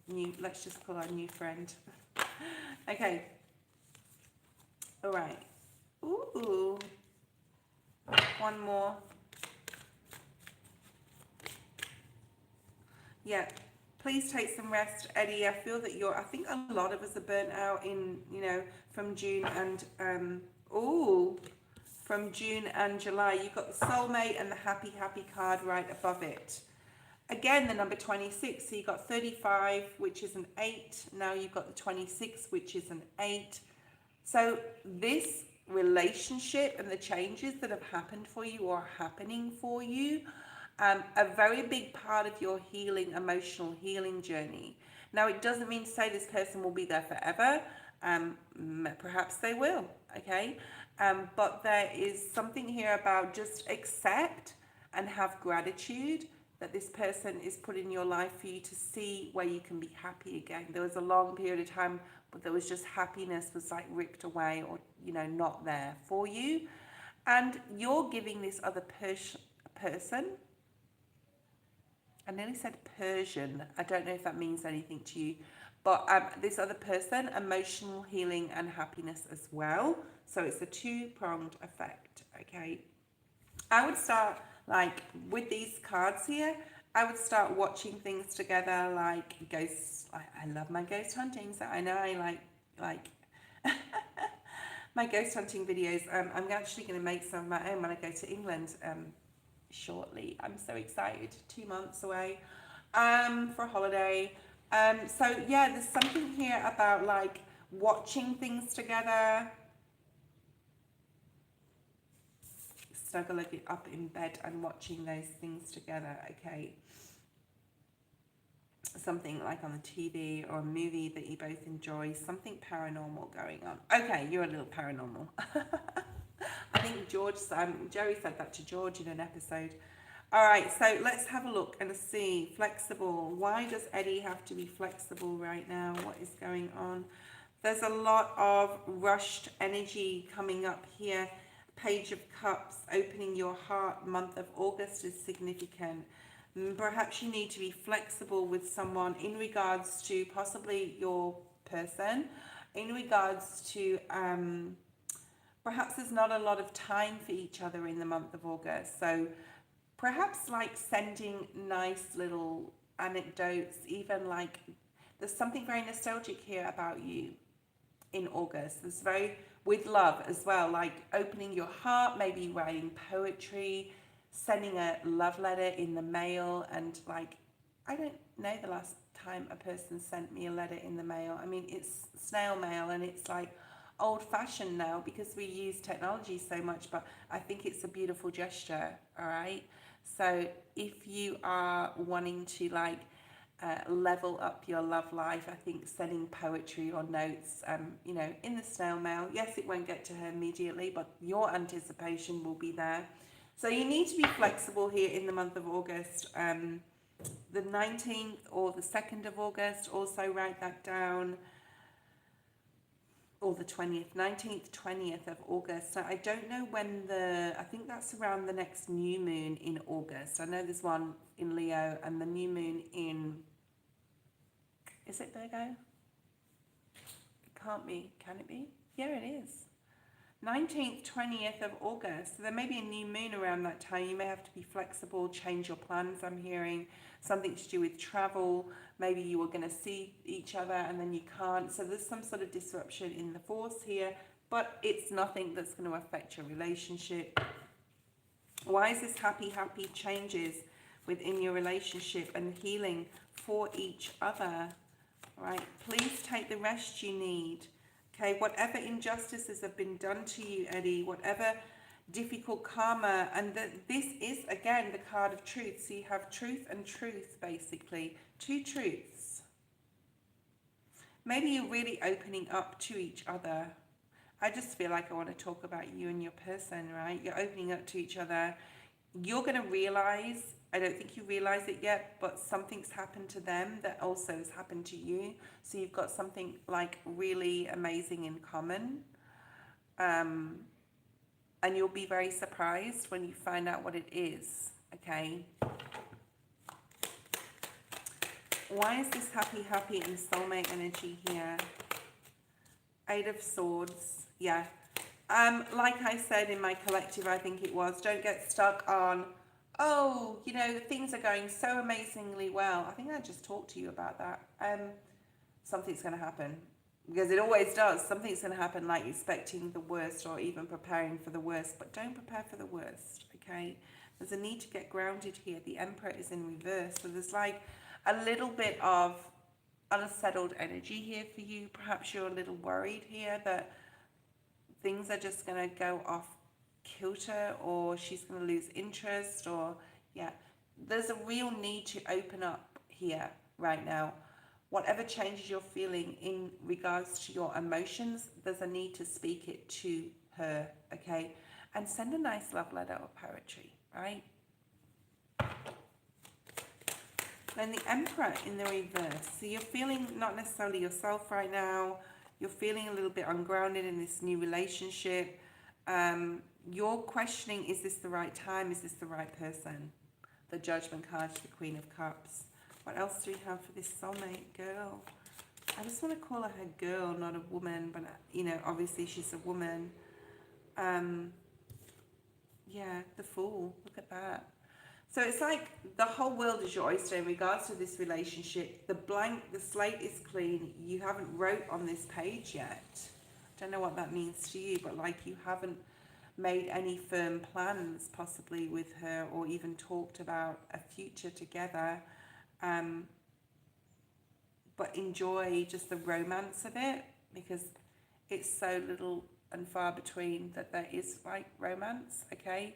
new, let's just call our new friend. Okay. All right. Ooh. One more. Yeah. Please take some rest, Eddie. I feel that I think a lot of us are burnt out in, from June and, from June and July. You've got the soulmate and the happy, happy card right above it. Again, the number 26, so you've got 35, which is an 8. Now you've got the 26, which is an 8. So this relationship and the changes that have happened for you or are happening for you, a very big part of your healing, emotional healing journey. Now, it doesn't mean to say this person will be there forever. Perhaps they will, okay? But there is something here about just accept and have gratitude that this person is put in your life for you to see where you can be happy again. There was a long period of time, but there was just happiness was like ripped away or, not there for you. And you're giving this other person, I nearly said Persian. I don't know if that means anything to you, but this other person, emotional healing and happiness as well. So it's a two-pronged effect, okay? I would start, like, with these cards here, I would start watching things together, like ghosts. I love my ghost hunting, so I know I like my ghost hunting videos. I'm actually going to make some of my own when I go to England shortly. I'm so excited. 2 months away for a holiday. So yeah, there's something here about like watching things together. Snuggle up in bed and watching those things together, okay? Something like on the TV or a movie that you both enjoy, something paranormal going on. Okay, you're a little paranormal. I think Jerry said that to George in an episode. All right, so let's have a look and see. Flexible. Why does Eddie have to be flexible right now? What is going on? There's a lot of rushed energy coming up here. Page of Cups, opening your heart. Month of August is significant. Perhaps you need to be flexible with someone in regards to possibly your person, in regards to perhaps there's not a lot of time for each other in the month of August. So perhaps like sending nice little anecdotes, even like there's something very nostalgic here about you in August. There's very, with love as well, like opening your heart, maybe writing poetry, sending a love letter in the mail. And like, I don't know the last time a person sent me a letter in the mail. I mean, it's snail mail and it's like old fashioned now because we use technology so much, but I think it's a beautiful gesture. All right. So if you are wanting to like level up your love life, I think sending poetry or notes, in the snail mail, yes, it won't get to her immediately, but your anticipation will be there. So you need to be flexible here in the month of August. The 19th or the 2nd of August, also write that down. Or the 20th, 19th, 20th of August. So I don't know when I think that's around the next new moon in August. I know there's one in Leo and the new moon is it Virgo? It can't be, can it be? Yeah, it is. 19th, 20th of August. So there may be a new moon around that time. You may have to be flexible, change your plans. I'm hearing something to do with travel. Maybe you were going to see each other and then you can't. So there's some sort of disruption in the force here, but it's nothing that's going to affect your relationship. Why is this happy changes within your relationship and healing for each other? All right, please take the rest you need. Okay, whatever injustices have been done to you, Eddie, whatever difficult karma, and this is again the card of truth. So you have truth and truth, basically, two truths. Maybe you're really opening up to each other. I just feel like I want to talk about you and your person, right? You're opening up to each other. You're going to realize, I don't think you realize it yet, but something's happened to them that also has happened to you. So you've got something like really amazing in common. And you'll be very surprised when you find out what it is, okay? Why is this happy, happy and soulmate energy here? Eight of Swords, yeah. Like I said in my collective, I think it was, don't get stuck on, oh, you know, things are going so amazingly well. I think I just talked to you about that. Something's going to happen. Because it always does. Something's going to happen, like expecting the worst or even preparing for the worst. But don't prepare for the worst, okay? There's a need to get grounded here. The Emperor is in reverse. So there's like a little bit of unsettled energy here for you. Perhaps you're a little worried here that things are just going to go off kilter, or she's going to lose interest, or yeah, there's a real need to open up here right now. Whatever changes you're feeling in regards to your emotions, there's a need to speak it to her, okay? And send a nice love letter or poetry, right? Then the Emperor in the reverse. So you're feeling not necessarily yourself right now. You're feeling a little bit ungrounded in this new relationship. You're questioning, is this the right time? Is this the right person? The Judgment card to the Queen of Cups. What else do we have for this soulmate girl? I just want to call her girl, not a woman, but you know, obviously she's a woman. Yeah, the Fool. Look at that. So it's like the whole world is your oyster in regards to this relationship. The slate is clean. You haven't wrote on this page yet. Don't know what that means to you, but like you haven't made any firm plans possibly with her, or even talked about a future together. But enjoy just the romance of it, because it's so little and far between that there is like romance, okay?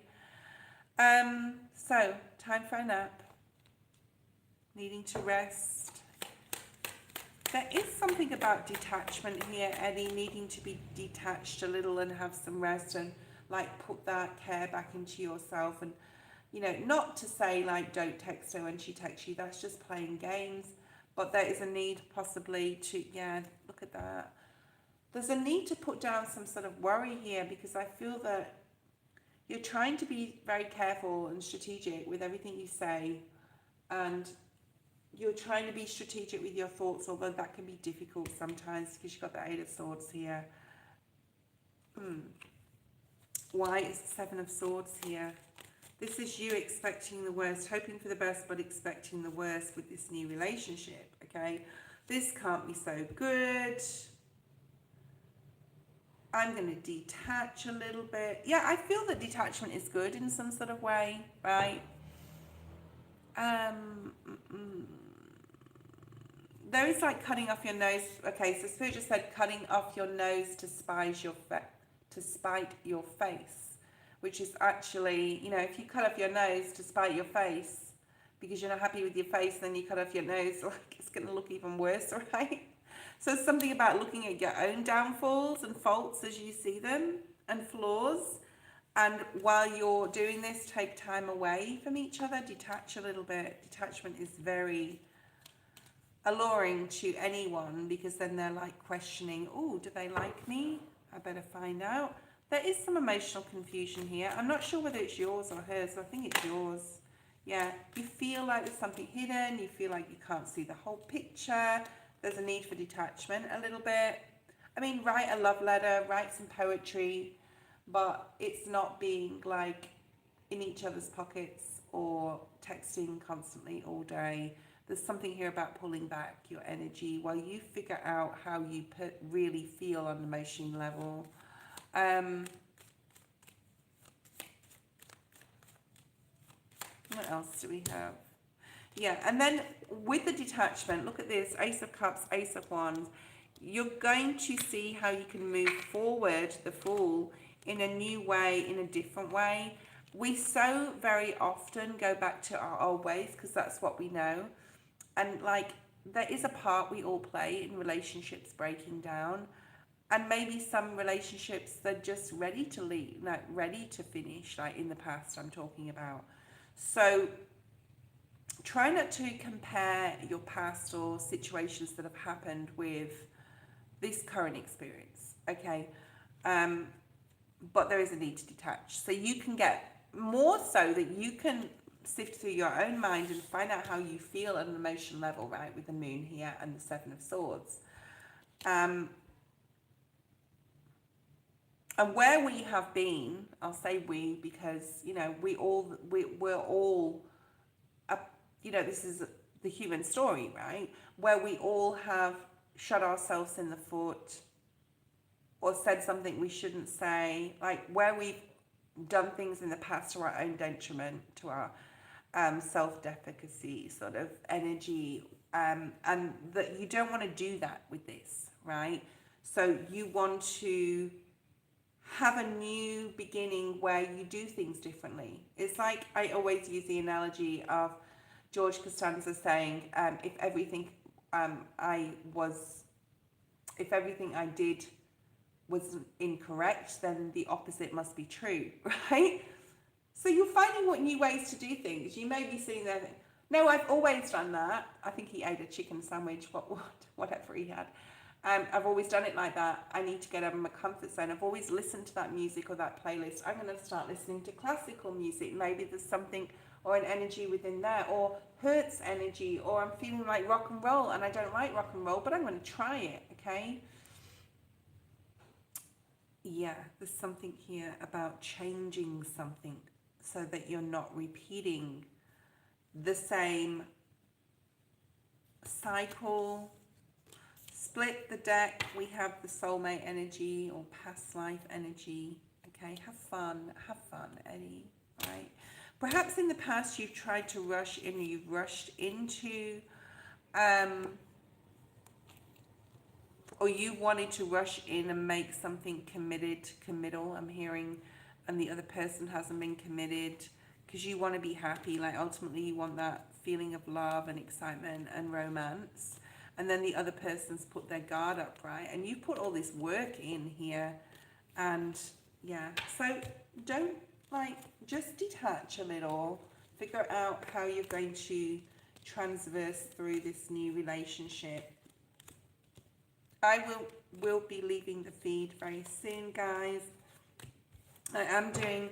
So time for a nap, needing to rest. There is something about detachment here, Eddie, needing to be detached a little and have some rest and like put that care back into yourself. And you know, not to say like don't text her when she texts you, that's just playing games, but there is a need possibly to, yeah, look at that. There's a need to put down some sort of worry here, because I feel that you're trying to be very careful and strategic with everything you say, and you're trying to be strategic with your thoughts, although that can be difficult sometimes because you've got the Eight of Swords here. Why is the Seven of Swords here? This is you expecting the worst, hoping for the best, but expecting the worst with this new relationship, okay? This can't be so good. I'm going to detach a little bit. Yeah, I feel that detachment is good in some sort of way, right? There is like cutting off your nose. Okay, so Spirit just said cutting off your nose to spite your face, which is actually, you know, if you cut off your nose to spite your face because you're not happy with your face, then you cut off your nose, like it's going to look even worse, right? So something about looking at your own downfalls and faults as you see them, and flaws. And while you're doing this, take time away from each other, detach a little bit. Detachment is very alluring to anyone, because then they're like questioning, oh, do they like me? I better find out. There is some emotional confusion here. I'm not sure whether it's yours or hers, so I think it's yours. Yeah, you feel like there's something hidden. You feel like you can't see the whole picture. There's a need for detachment a little bit. I mean, write a love letter, write some poetry, but it's not being like in each other's pockets or texting constantly all day. There's something here about pulling back your energy while you figure out how you really feel on an emotional level. What else do we have? Yeah, and then with the detachment, look at this, Ace of Cups, Ace of Wands. You're going to see how you can move forward, the Fool, in a new way, in a different way. We so very often go back to our old ways because that's what we know. And like, there is a part we all play in relationships breaking down. And maybe some relationships, they're just ready to leave, like ready to finish, like in the past I'm talking about. So try not to compare your past or situations that have happened with this current experience, okay? Um, but there is a need to detach. So you can get more so that you can sift through your own mind and find out how you feel at an emotional level, right? With the moon here and the Seven of Swords. And where we have been, I'll say we because, you know, we're all you know, this is the human story, right? Where we all have shot ourselves in the foot or said something we shouldn't say, like where we've done things in the past to our own detriment, to our self-deprecacy sort of energy, and that you don't want to do that with this, right? So you want to have a new beginning where you do things differently. It's like I always use the analogy of George Costanza saying, if everything I did was incorrect, then the opposite must be true, right? So you're finding what new ways to do things. You may be sitting there thinking, no, I've always done that. I think he ate a chicken sandwich, whatever he had. I've always done it like that. I need to get out of my comfort zone. I've always listened to that music or that playlist. I'm going to start listening to classical music. Maybe there's something or an energy within there, or Hertz energy, or I'm feeling like rock and roll and I don't like rock and roll, but I'm going to try it, okay? Yeah, there's something here about changing something so that you're not repeating the same cycle. Split the deck, we have the soulmate energy or past life energy. Okay, have fun, Eddie, right? Perhaps in the past you've tried to rush in, you've rushed into, or you wanted to rush in and make something committal, I'm hearing, and the other person hasn't been committed because you want to be happy. Like ultimately you want that feeling of love and excitement and romance. And then the other person's put their guard up, right? And you put all this work in here. And yeah, so don't just detach a little. Figure out how you're going to transverse through this new relationship. I will be leaving the feed very soon, guys. I am doing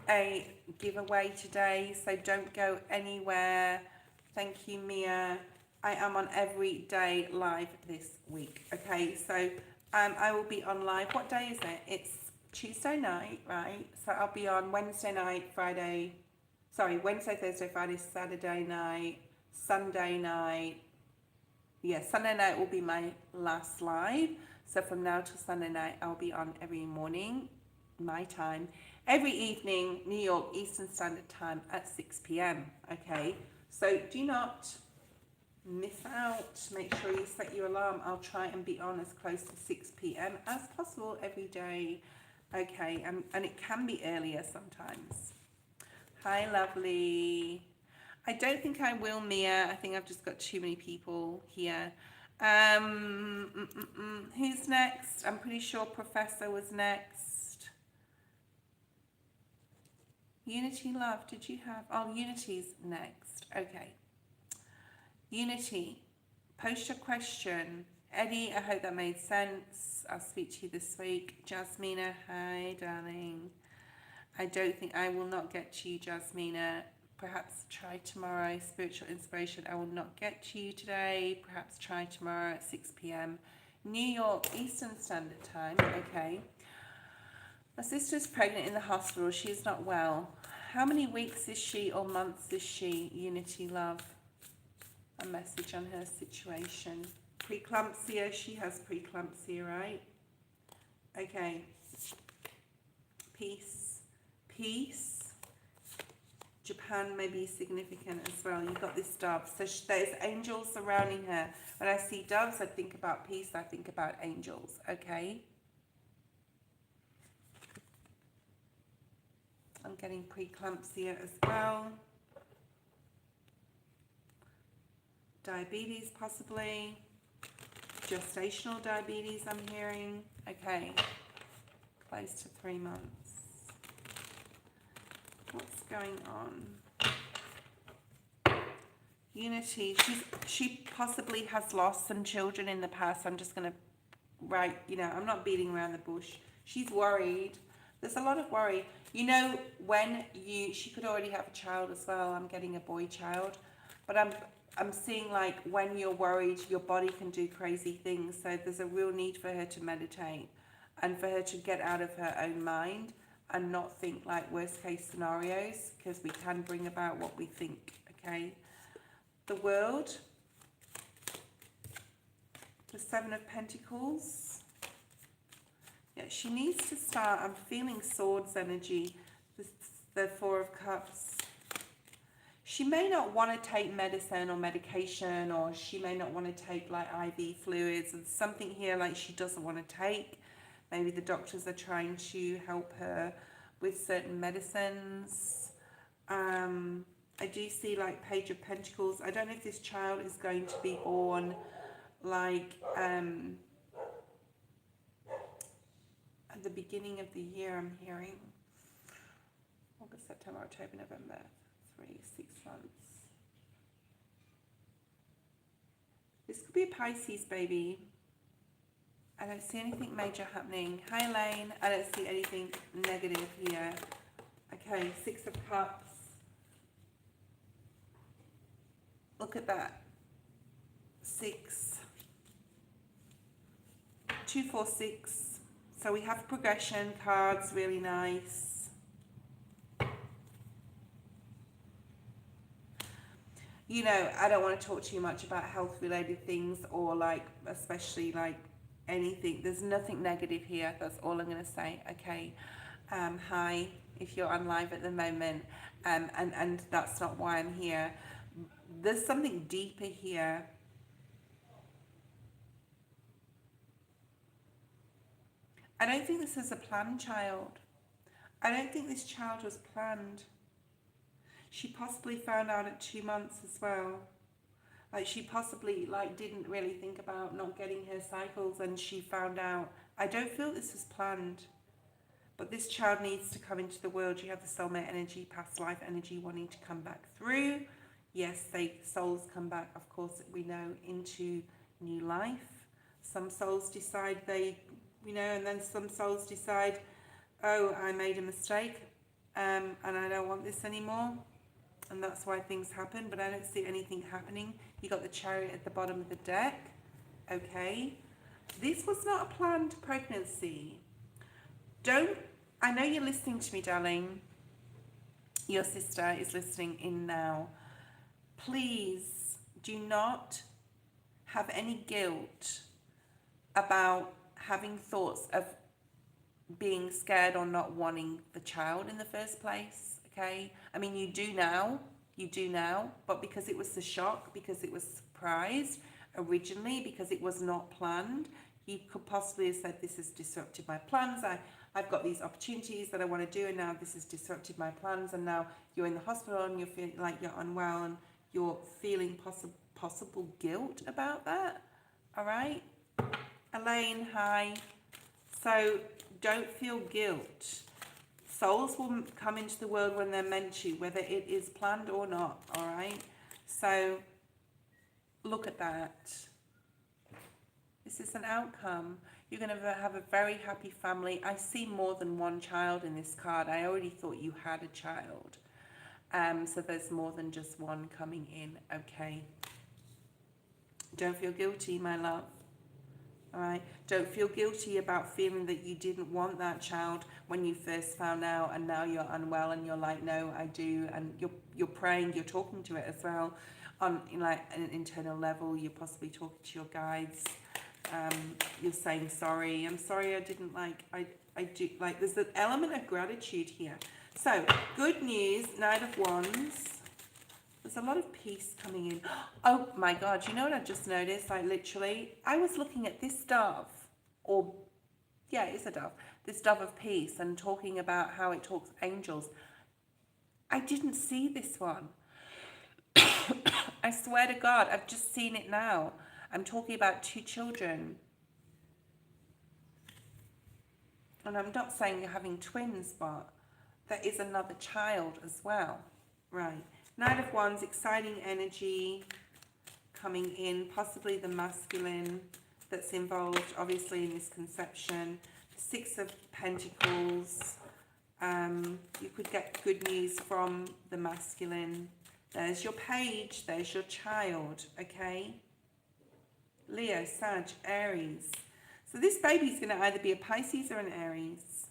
a giveaway today, so don't go anywhere. Thank you, Mia. I am on every day live this week. Okay, so I will be on live. What day is it? It's Tuesday night, right? So I'll be on Wednesday night, Wednesday, Thursday, Friday, Saturday night, Sunday night. Yeah, Sunday night will be my last live. So from now till Sunday night, I'll be on every morning, my time. Every evening, New York Eastern Standard Time at 6 p.m. Okay, so do not miss out. Make sure you set your alarm. I'll try and be on as close to 6 p.m. as possible every day. Okay, and it can be earlier sometimes. Hi, lovely. I don't think I will, Mia. I think I've just got too many people here. Who's next? I'm pretty sure Professor was next. Unity, love, did you have... Oh, Unity's next. Okay. Unity, post your question. Eddie, I hope that made sense. I'll speak to you this week. Jasmina, hi, darling. I don't think I will not get to you, Jasmina. Perhaps try tomorrow. Spiritual inspiration, I will not get to you today. Perhaps try tomorrow at 6 p.m. New York Eastern Standard Time. Okay. My sister's pregnant in the hospital. She's not well. How many weeks is she or months is she? Unity, love. A message on her situation. Preeclampsia, she has preeclampsia, right? Okay. Peace. Japan. can maybe be significant as well. You've got this dove. So there's angels surrounding her. When I see doves, I think about peace. I think about angels. Okay. I'm getting preeclampsia as well. Diabetes possibly. Gestational diabetes I'm hearing. Okay. Close to 3 months. What's going on? Unity. She possibly has lost some children in the past. I'm just going to write, you know, I'm not beating around the bush. She's worried. There's a lot of worry. You know, she could already have a child as well. I'm getting a boy child. But I'm seeing like when you're worried, your body can do crazy things. So there's a real need for her to meditate and for her to get out of her own mind and not think like worst case scenarios, because we can bring about what we think, okay? The World, the Seven of Pentacles. Yeah, she needs to start, I'm feeling swords energy, the Four of Cups. She may not want to take medicine or medication, or she may not want to take like IV fluids. There's something here like she doesn't want to take. Maybe the doctors are trying to help her with certain medicines. I do see like Page of Pentacles. I don't know if this child is going to be born like at the beginning of the year, I'm hearing. August, September, October, November. 6 months. This could be a Pisces baby. I don't see anything major happening. Hi Elaine. I don't see anything negative here. Okay, 6 of Cups. Look at that. 6. 2, 4, 6. So we have progression cards, really nice. You know, I don't want to talk too much about health related things or like, especially like anything. There's nothing negative here. That's all I'm going to say. Okay. Hi, if you're on live at the moment. And that's not why I'm here. There's something deeper here. I don't think this is a planned child. I don't think this child was planned. She possibly found out at 2 months as well. Like she possibly like didn't really think about not getting her cycles and she found out. I don't feel this was planned. But this child needs to come into the world. You have the soulmate energy, past life energy wanting to come back through. Yes, souls come back, of course, we know, into new life. Some souls decide and then some souls decide, oh, I made a mistake and I don't want this anymore. And that's why things happen, but I don't see anything happening. You got the Chariot at the bottom of the deck. Okay. This was not a planned pregnancy. I know you're listening to me, darling. Your sister is listening in now. Please do not have any guilt about having thoughts of being scared or not wanting the child in the first place. Okay, I mean you do now, but because it was the shock, because it was surprised originally, because it was not planned, you could possibly have said, this has disrupted my plans, I've got these opportunities that I want to do, and now this has disrupted my plans, and now you're in the hospital and you're feeling like you're unwell and you're feeling possible guilt about that. All right, Elaine, hi. So don't feel guilt. Souls will come into the world when they're meant to, whether it is planned or not, all right? So look at that. This is an outcome. You're going to have a very happy family. I see more than one child in this card. I already thought you had a child. So there's more than just one coming in, okay? Don't feel guilty, my love. All right, don't feel guilty about feeling that you didn't want that child when you first found out, and now you're unwell and you're like, no, I do, and you're praying, you're talking to it as well on like an internal level. You're possibly talking to your guides. You're saying sorry. I'm sorry, I didn't I do, like, there's an element of gratitude here. So, good news, Knight of Wands. There's a lot of peace coming in. Oh my God, you know what I just noticed? Like, literally, I was looking at this dove, or, yeah, it's a dove, this dove of peace, and talking about how it talks angels. I didn't see this one. I swear to God, I've just seen it now. I'm talking about 2 children. And I'm not saying you're having twins, but there is another child as well. Right. Knight of Wands, exciting energy coming in, possibly the masculine that's involved, obviously, in this conception. 6 of Pentacles. You could get good news from the masculine. There's your page, there's your child, okay? Leo, Sag, Aries. So this baby's going to either be a Pisces or an Aries.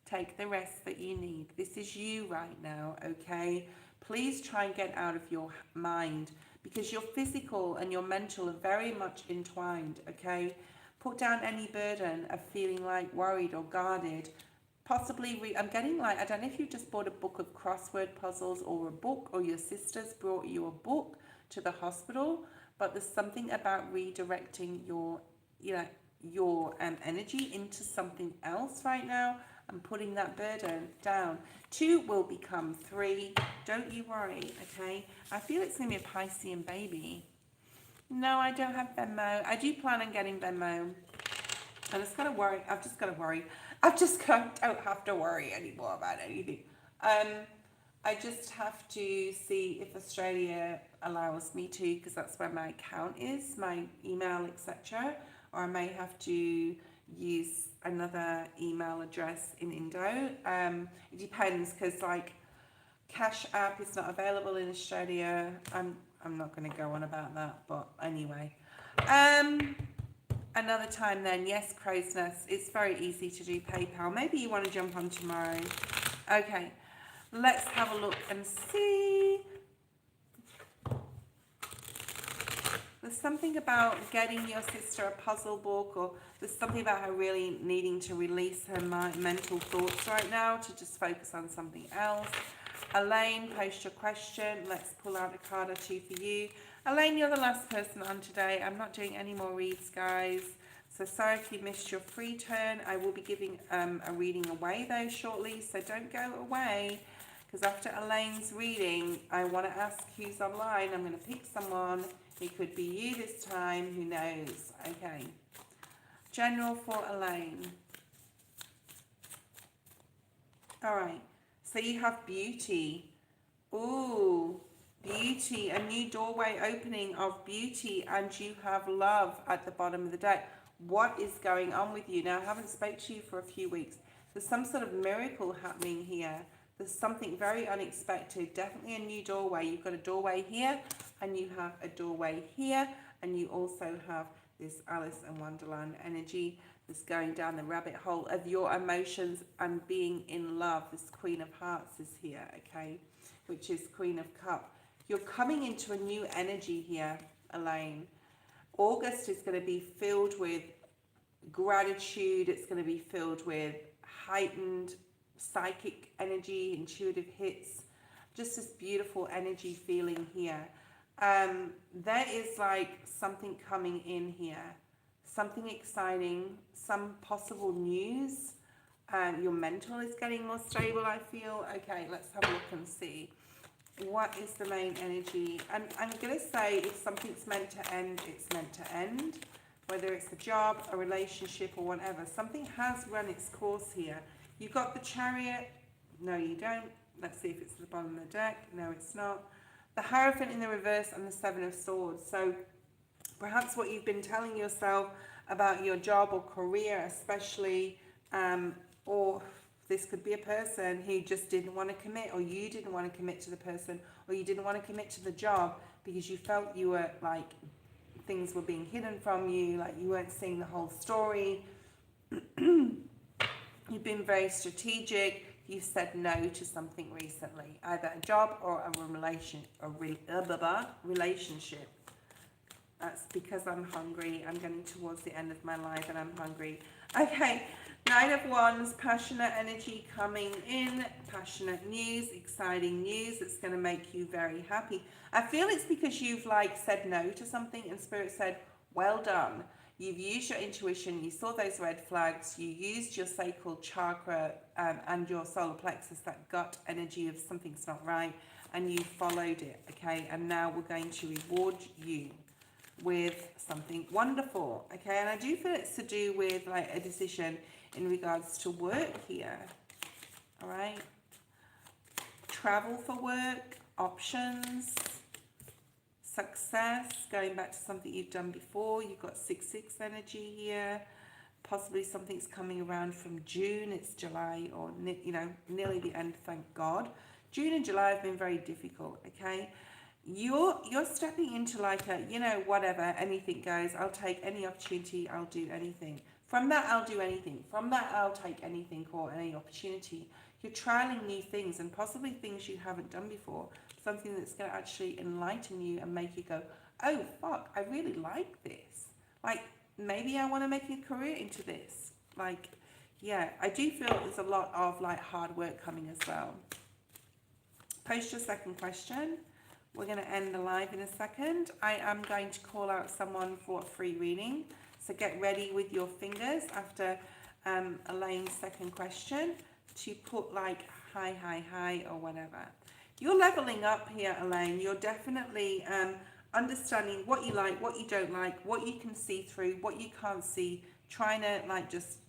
Take the rest that you need. This is you right now, okay? Please try and get out of your mind, because your physical and your mental are very much entwined, okay? Put down any burden of feeling like worried or guarded. Possibly, I'm getting like, I don't know if you just bought a book of crossword puzzles, or a book, or your sisters brought you a book to the hospital, but there's something about redirecting your, your energy into something else right now, and putting that burden down. 2 will become 3. Don't you worry, okay? I feel it's going to be a Piscean baby. No, I don't have Venmo. I do plan on getting Venmo. And it's got to worry. I've just got to worry. Don't have to worry anymore about anything. I just have to see if Australia allows me to, because that's where my account is, my email, etc. Or I may have to use another email address in Indo. It depends, because like Cash App is not available in Australia. I'm not going to go on about that, but anyway. Another time then. Yes, Crow's Nest. It's very easy to do PayPal. Maybe you want to jump on tomorrow. Okay, let's have a look and see. There's something about getting your sister a puzzle book, or there's something about her really needing to release her mental thoughts right now to just focus on something else. Elaine, post your question. Let's pull out a card or 2 for you. Elaine, you're the last person on today. I'm not doing any more reads, guys. So sorry if you missed your free turn. I will be giving a reading away, though, shortly. So don't go away, because after Elaine's reading, I want to ask who's online. I'm going to pick someone. It could be you this time. Who knows? Okay. General for Elaine. All right. So you have beauty. Ooh, beauty. A new doorway opening of beauty. And you have love at the bottom of the deck. What is going on with you? Now, I haven't spoke to you for a few weeks. There's some sort of miracle happening here. There's something very unexpected. Definitely a new doorway. You've got a doorway here, and you have a doorway here, and you also have this Alice in Wonderland energy that's going down the rabbit hole of your emotions and being in love. This Queen of Hearts is here, okay, which is Queen of Cups. You're coming into a new energy here, Elaine. August is going to be filled with gratitude. It's going to be filled with heightened psychic energy, intuitive hits, just this beautiful energy feeling here. There is like something coming in here, something exciting, some possible news. Your mental is getting more stable, I feel. Okay, let's have a look and see. What is the main energy? And I'm going to say if something's meant to end, it's meant to end. Whether it's a job, a relationship, or whatever. Something has run its course here. You've got the Chariot. No, you don't. Let's see if it's at the bottom of the deck. No, it's not. The Hierophant in the reverse and the Seven of Swords. So perhaps what you've been telling yourself about your job or career especially, or this could be a person who just didn't want to commit, or you didn't want to commit to the person, or you didn't want to commit to the job because you felt you were like, things were being hidden from you, like you weren't seeing the whole story. You've been very strategic. You've said no to something recently, either a job or a relationship. That's because I'm hungry. I'm getting towards the end of my life and I'm hungry. Okay, Nine of Wands, passionate energy coming in, passionate news, exciting news that's going to make you very happy. I feel it's because you've like said no to something and Spirit said, well done. You've used your intuition, you saw those red flags, you used your sacral chakra and your solar plexus, that gut energy of something's not right, and you followed it, okay? And now we're going to reward you with something wonderful, okay? And I do feel it's to do with like a decision in regards to work here, all right? Travel for work, options, success, going back to something you've done before. You've got 6-6 energy here. Possibly something's coming around from June. It's July, or you know, nearly the end, thank God. June and July have been very difficult, okay? You're stepping into like a, you know, whatever, anything goes. I'll take any opportunity, I'll do anything. From that, I'll do anything. From that, I'll take anything or any opportunity. You're trialing new things and possibly things you haven't done before. Something that's going to actually enlighten you and make you go, oh, fuck, I really like this. Like, maybe I want to make a career into this. Like, yeah, I do feel there's a lot of like hard work coming as well. Post your second question. We're going to end the live in a second. I am going to call out someone for a free reading. So get ready with your fingers after Elaine's second question to put like hi, hi, hi or whatever. You're leveling up here, Elaine. You're definitely understanding what you like, what you don't like, what you can see through, what you can't see, trying to like just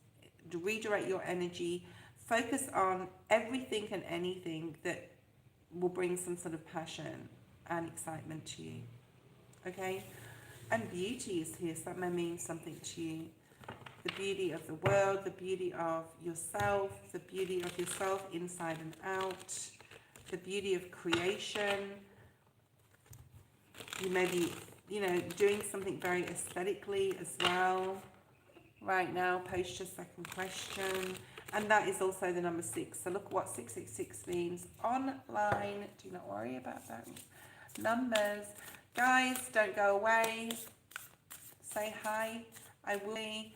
redirect your energy, focus on everything and anything that will bring some sort of passion and excitement to you, okay? And beauty is here, so that may mean something to you. The beauty of the world, the beauty of yourself, the beauty of yourself inside and out, the beauty of creation. You may be, you know, doing something very aesthetically as well. Right now, post your second question. And that is also the number 6. So look what 666 means online. Do not worry about that. Numbers. Guys, don't go away. Say hi. I will be.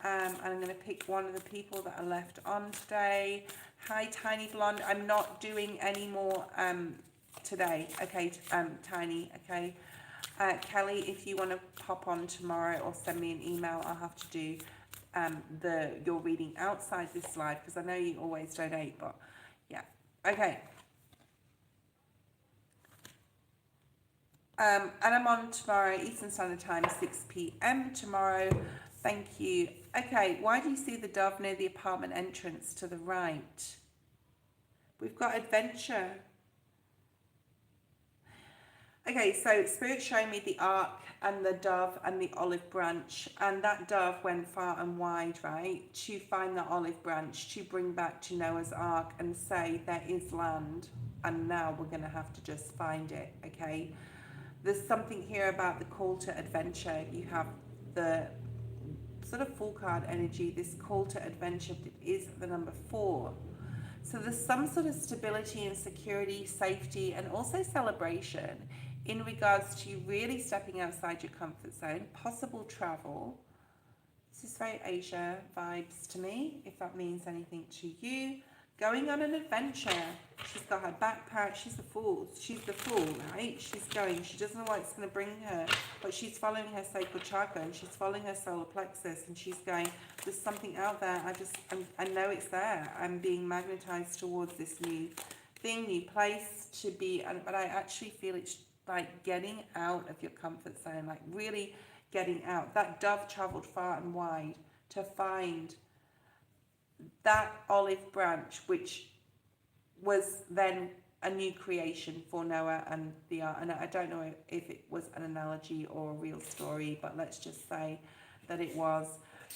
And I'm going to pick one of the people that are left on today. Hi, Tiny Blonde. I'm not doing any more today. Okay, Tiny. Okay. Kelly, if you want to pop on tomorrow or send me an email, I'll have to do your reading outside this live because I know you always donate, but yeah. Okay. And I'm on tomorrow, Eastern Standard Time, 6 p.m. tomorrow. Thank you. Okay, why do you see the dove near the apartment entrance to the right? We've got adventure. Okay, so Spirit showing me the ark and the dove and the olive branch, and that dove went far and wide, right, to find the olive branch, to bring back to Noah's ark and say there is land, and now we're going to have to just find it, okay? There's something here about the call to adventure. You have the sort of full card energy, this call to adventure is the number 4. So there's some sort of stability and security, safety, and also celebration in regards to you really stepping outside your comfort zone, possible travel. This is very Asia vibes to me, if that means anything to you. Going on an adventure. She's got her backpack. She's the fool. She's the fool, right? She's going. She doesn't know what it's going to bring her, but she's following her sacral chakra and she's following her solar plexus and she's going, there's something out there. I know it's there. I'm being magnetized towards this new thing, new place to be. But I actually feel it's like getting out of your comfort zone, like really getting out. That dove traveled far and wide to find that olive branch, which was then a new creation for Noah and the ark. And I don't know if it was an analogy or a real story, but let's just say that it was,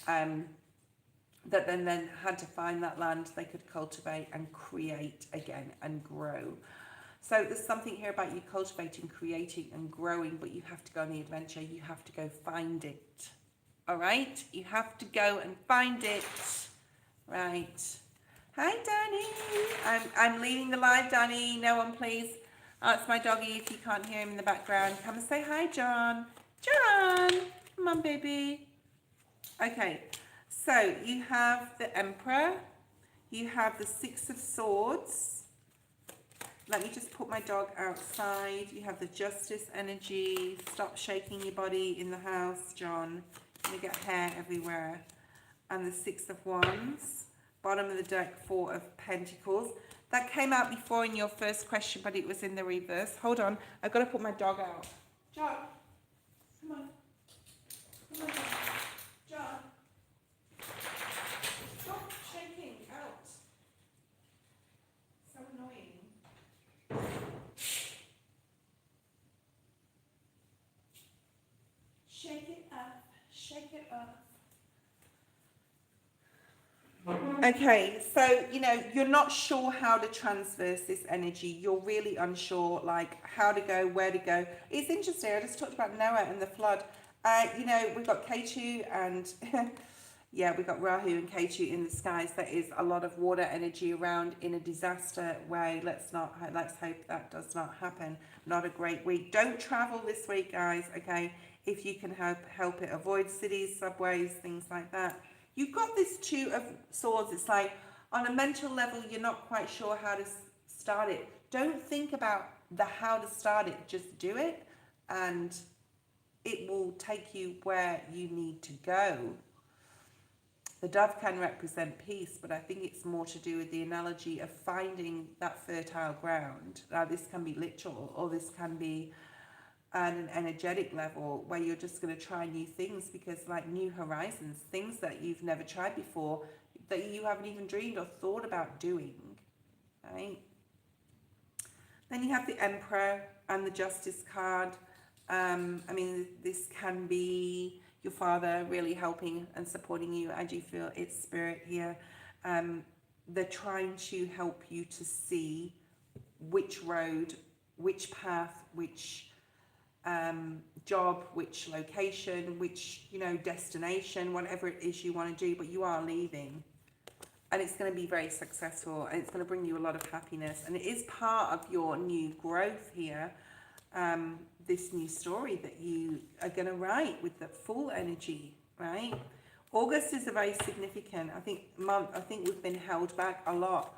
that then had to find that land they could cultivate and create again and grow. So there's something here about you cultivating, creating and growing, but you have to go on the adventure. You have to go find it. All right? You have to go and find it. Right. Hi, Danny. I'm leaving the live, Danny. No one, please. Oh, it's my doggy. If you can't hear him in the background, come and say hi, John. John, come on, baby. Okay. So you have the Emperor, you have the Six of Swords. Let me just put my dog outside. You have the Justice energy. Stop shaking your body in the house, John. You're going to get hair everywhere. And the Six of Wands. Bottom of the deck, Four of Pentacles. That came out before in your first question, but it was in the reverse. Hold on. I've got to put my dog out. John, come on. Come on, John. Stop shaking out. So annoying. Shake it up. Shake it up. Okay, so, you know, you're not sure how to transverse this energy. You're really unsure, like, how to go, where to go. It's interesting. I just talked about Noah and the flood. You know, we've got K2 and, yeah, we've got Rahu and K2 in the skies. There is a lot of water energy around in a disaster way. Let's hope that does not happen. Not a great week. Don't travel this week, guys, okay? If you can help it. Avoid cities, subways, things like that. You've got this Two of Swords. It's like, on a mental level, you're not quite sure how to start it. Don't think about the how to start it. Just do it, and it will take you where you need to go. The dove can represent peace, but I think it's more to do with the analogy of finding that fertile ground. Now, this can be literal, or this can be at an energetic level where you're just going to try new things, because like new horizons, things that you've never tried before, that you haven't even dreamed or thought about doing, right? Then you have the Emperor and the Justice card. I mean, this can be your father really helping and supporting you. I do feel it's spirit here. They're trying to help you to see which road, which path, which job, which location, which, you know, destination, whatever it is you want to do, but you are leaving, and it's going to be very successful, and it's going to bring you a lot of happiness, and it is part of your new growth here, this new story that you are going to write with the full energy, right? August is a very significant, I think we've been held back a lot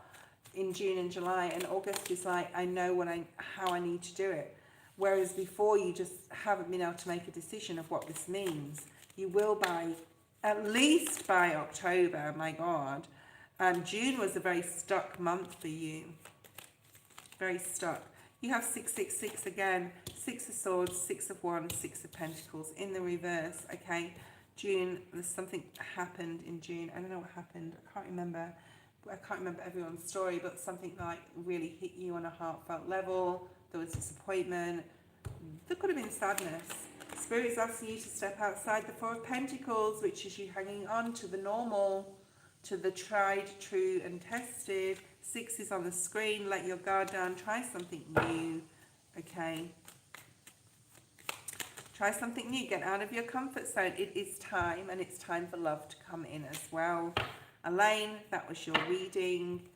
in June and July, and August is like, I know how I need to do it. Whereas before, you just haven't been able to make a decision of what this means. You will at least by October, my God. June was a very stuck month for you. Very stuck. You have 666 again. Six of Swords, Six of Wands, Six of Pentacles in the reverse, okay? June, there's something happened in June. I don't know what happened. I can't remember everyone's story, but something like really hit you on a heartfelt level. There was disappointment. There could have been sadness. Spirit is asking you to step outside the Four of Pentacles, which is you hanging on to the normal, to the tried, true, and tested. Six is on the screen. Let your guard down. Try something new. Okay. Try something new. Get out of your comfort zone. It is time, and it's time for love to come in as well. Elaine, that was your reading.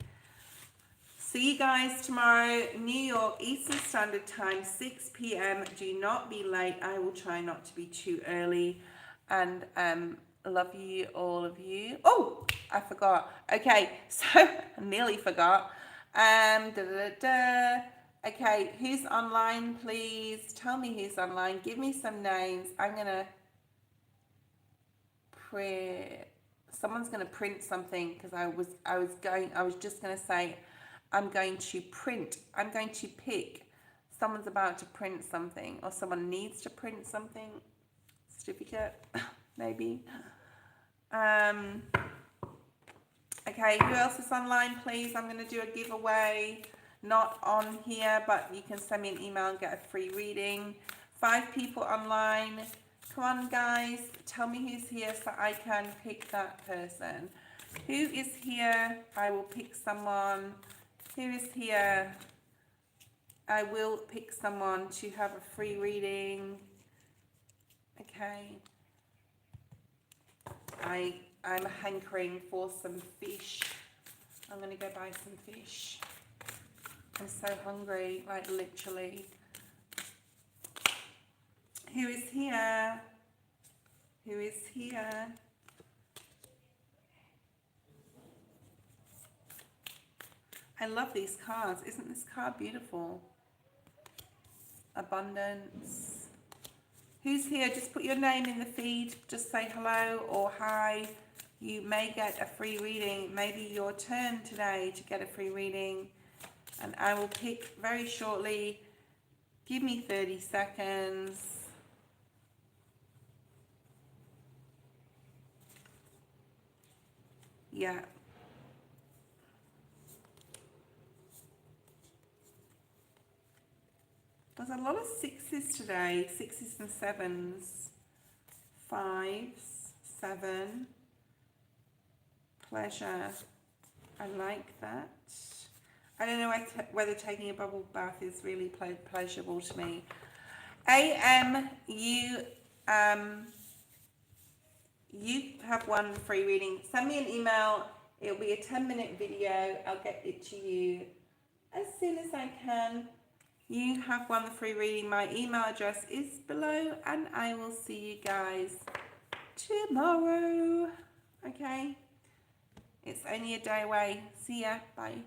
See you guys tomorrow, New York, Eastern Standard Time, 6 p.m. Do not be late. I will try not to be too early. And love you, all of you. Oh, I forgot. Okay, so I nearly forgot. Okay, who's online, please? Tell me who's online. Give me some names. I'm going to print. Someone's going to print something, because I was just going to say, I'm going to pick. Someone's about to print something, or someone needs to print something. Certificate, maybe. Okay, who else is online, please? I'm going to do a giveaway. Not on here, but you can send me an email and get a free reading. 5 people online. Come on, guys. Tell me who's here so I can pick that person. Who is here? I will pick someone. Who is here? I will pick someone to have a free reading. Okay. I'm hankering for some fish. I'm going to go buy some fish. I'm so hungry, like literally. Who is here? Who is here? I love these cards. Isn't this card beautiful? Abundance. Who's here? Just put your name in the feed. Just say hello or hi. You may get a free reading. It may be your turn today to get a free reading. And I will pick very shortly. Give me 30 seconds. Yeah. There's a lot of sixes today. Sixes and sevens. Fives. 7. Pleasure. I like that. I don't know whether taking a bubble bath is really pleasurable to me. You have one free reading. Send me an email. It'll be a 10-minute video. I'll get it to you as soon as I can. You have won the free reading. My email address is below, and I will see you guys tomorrow. Okay? It's only a day away. See ya. Bye.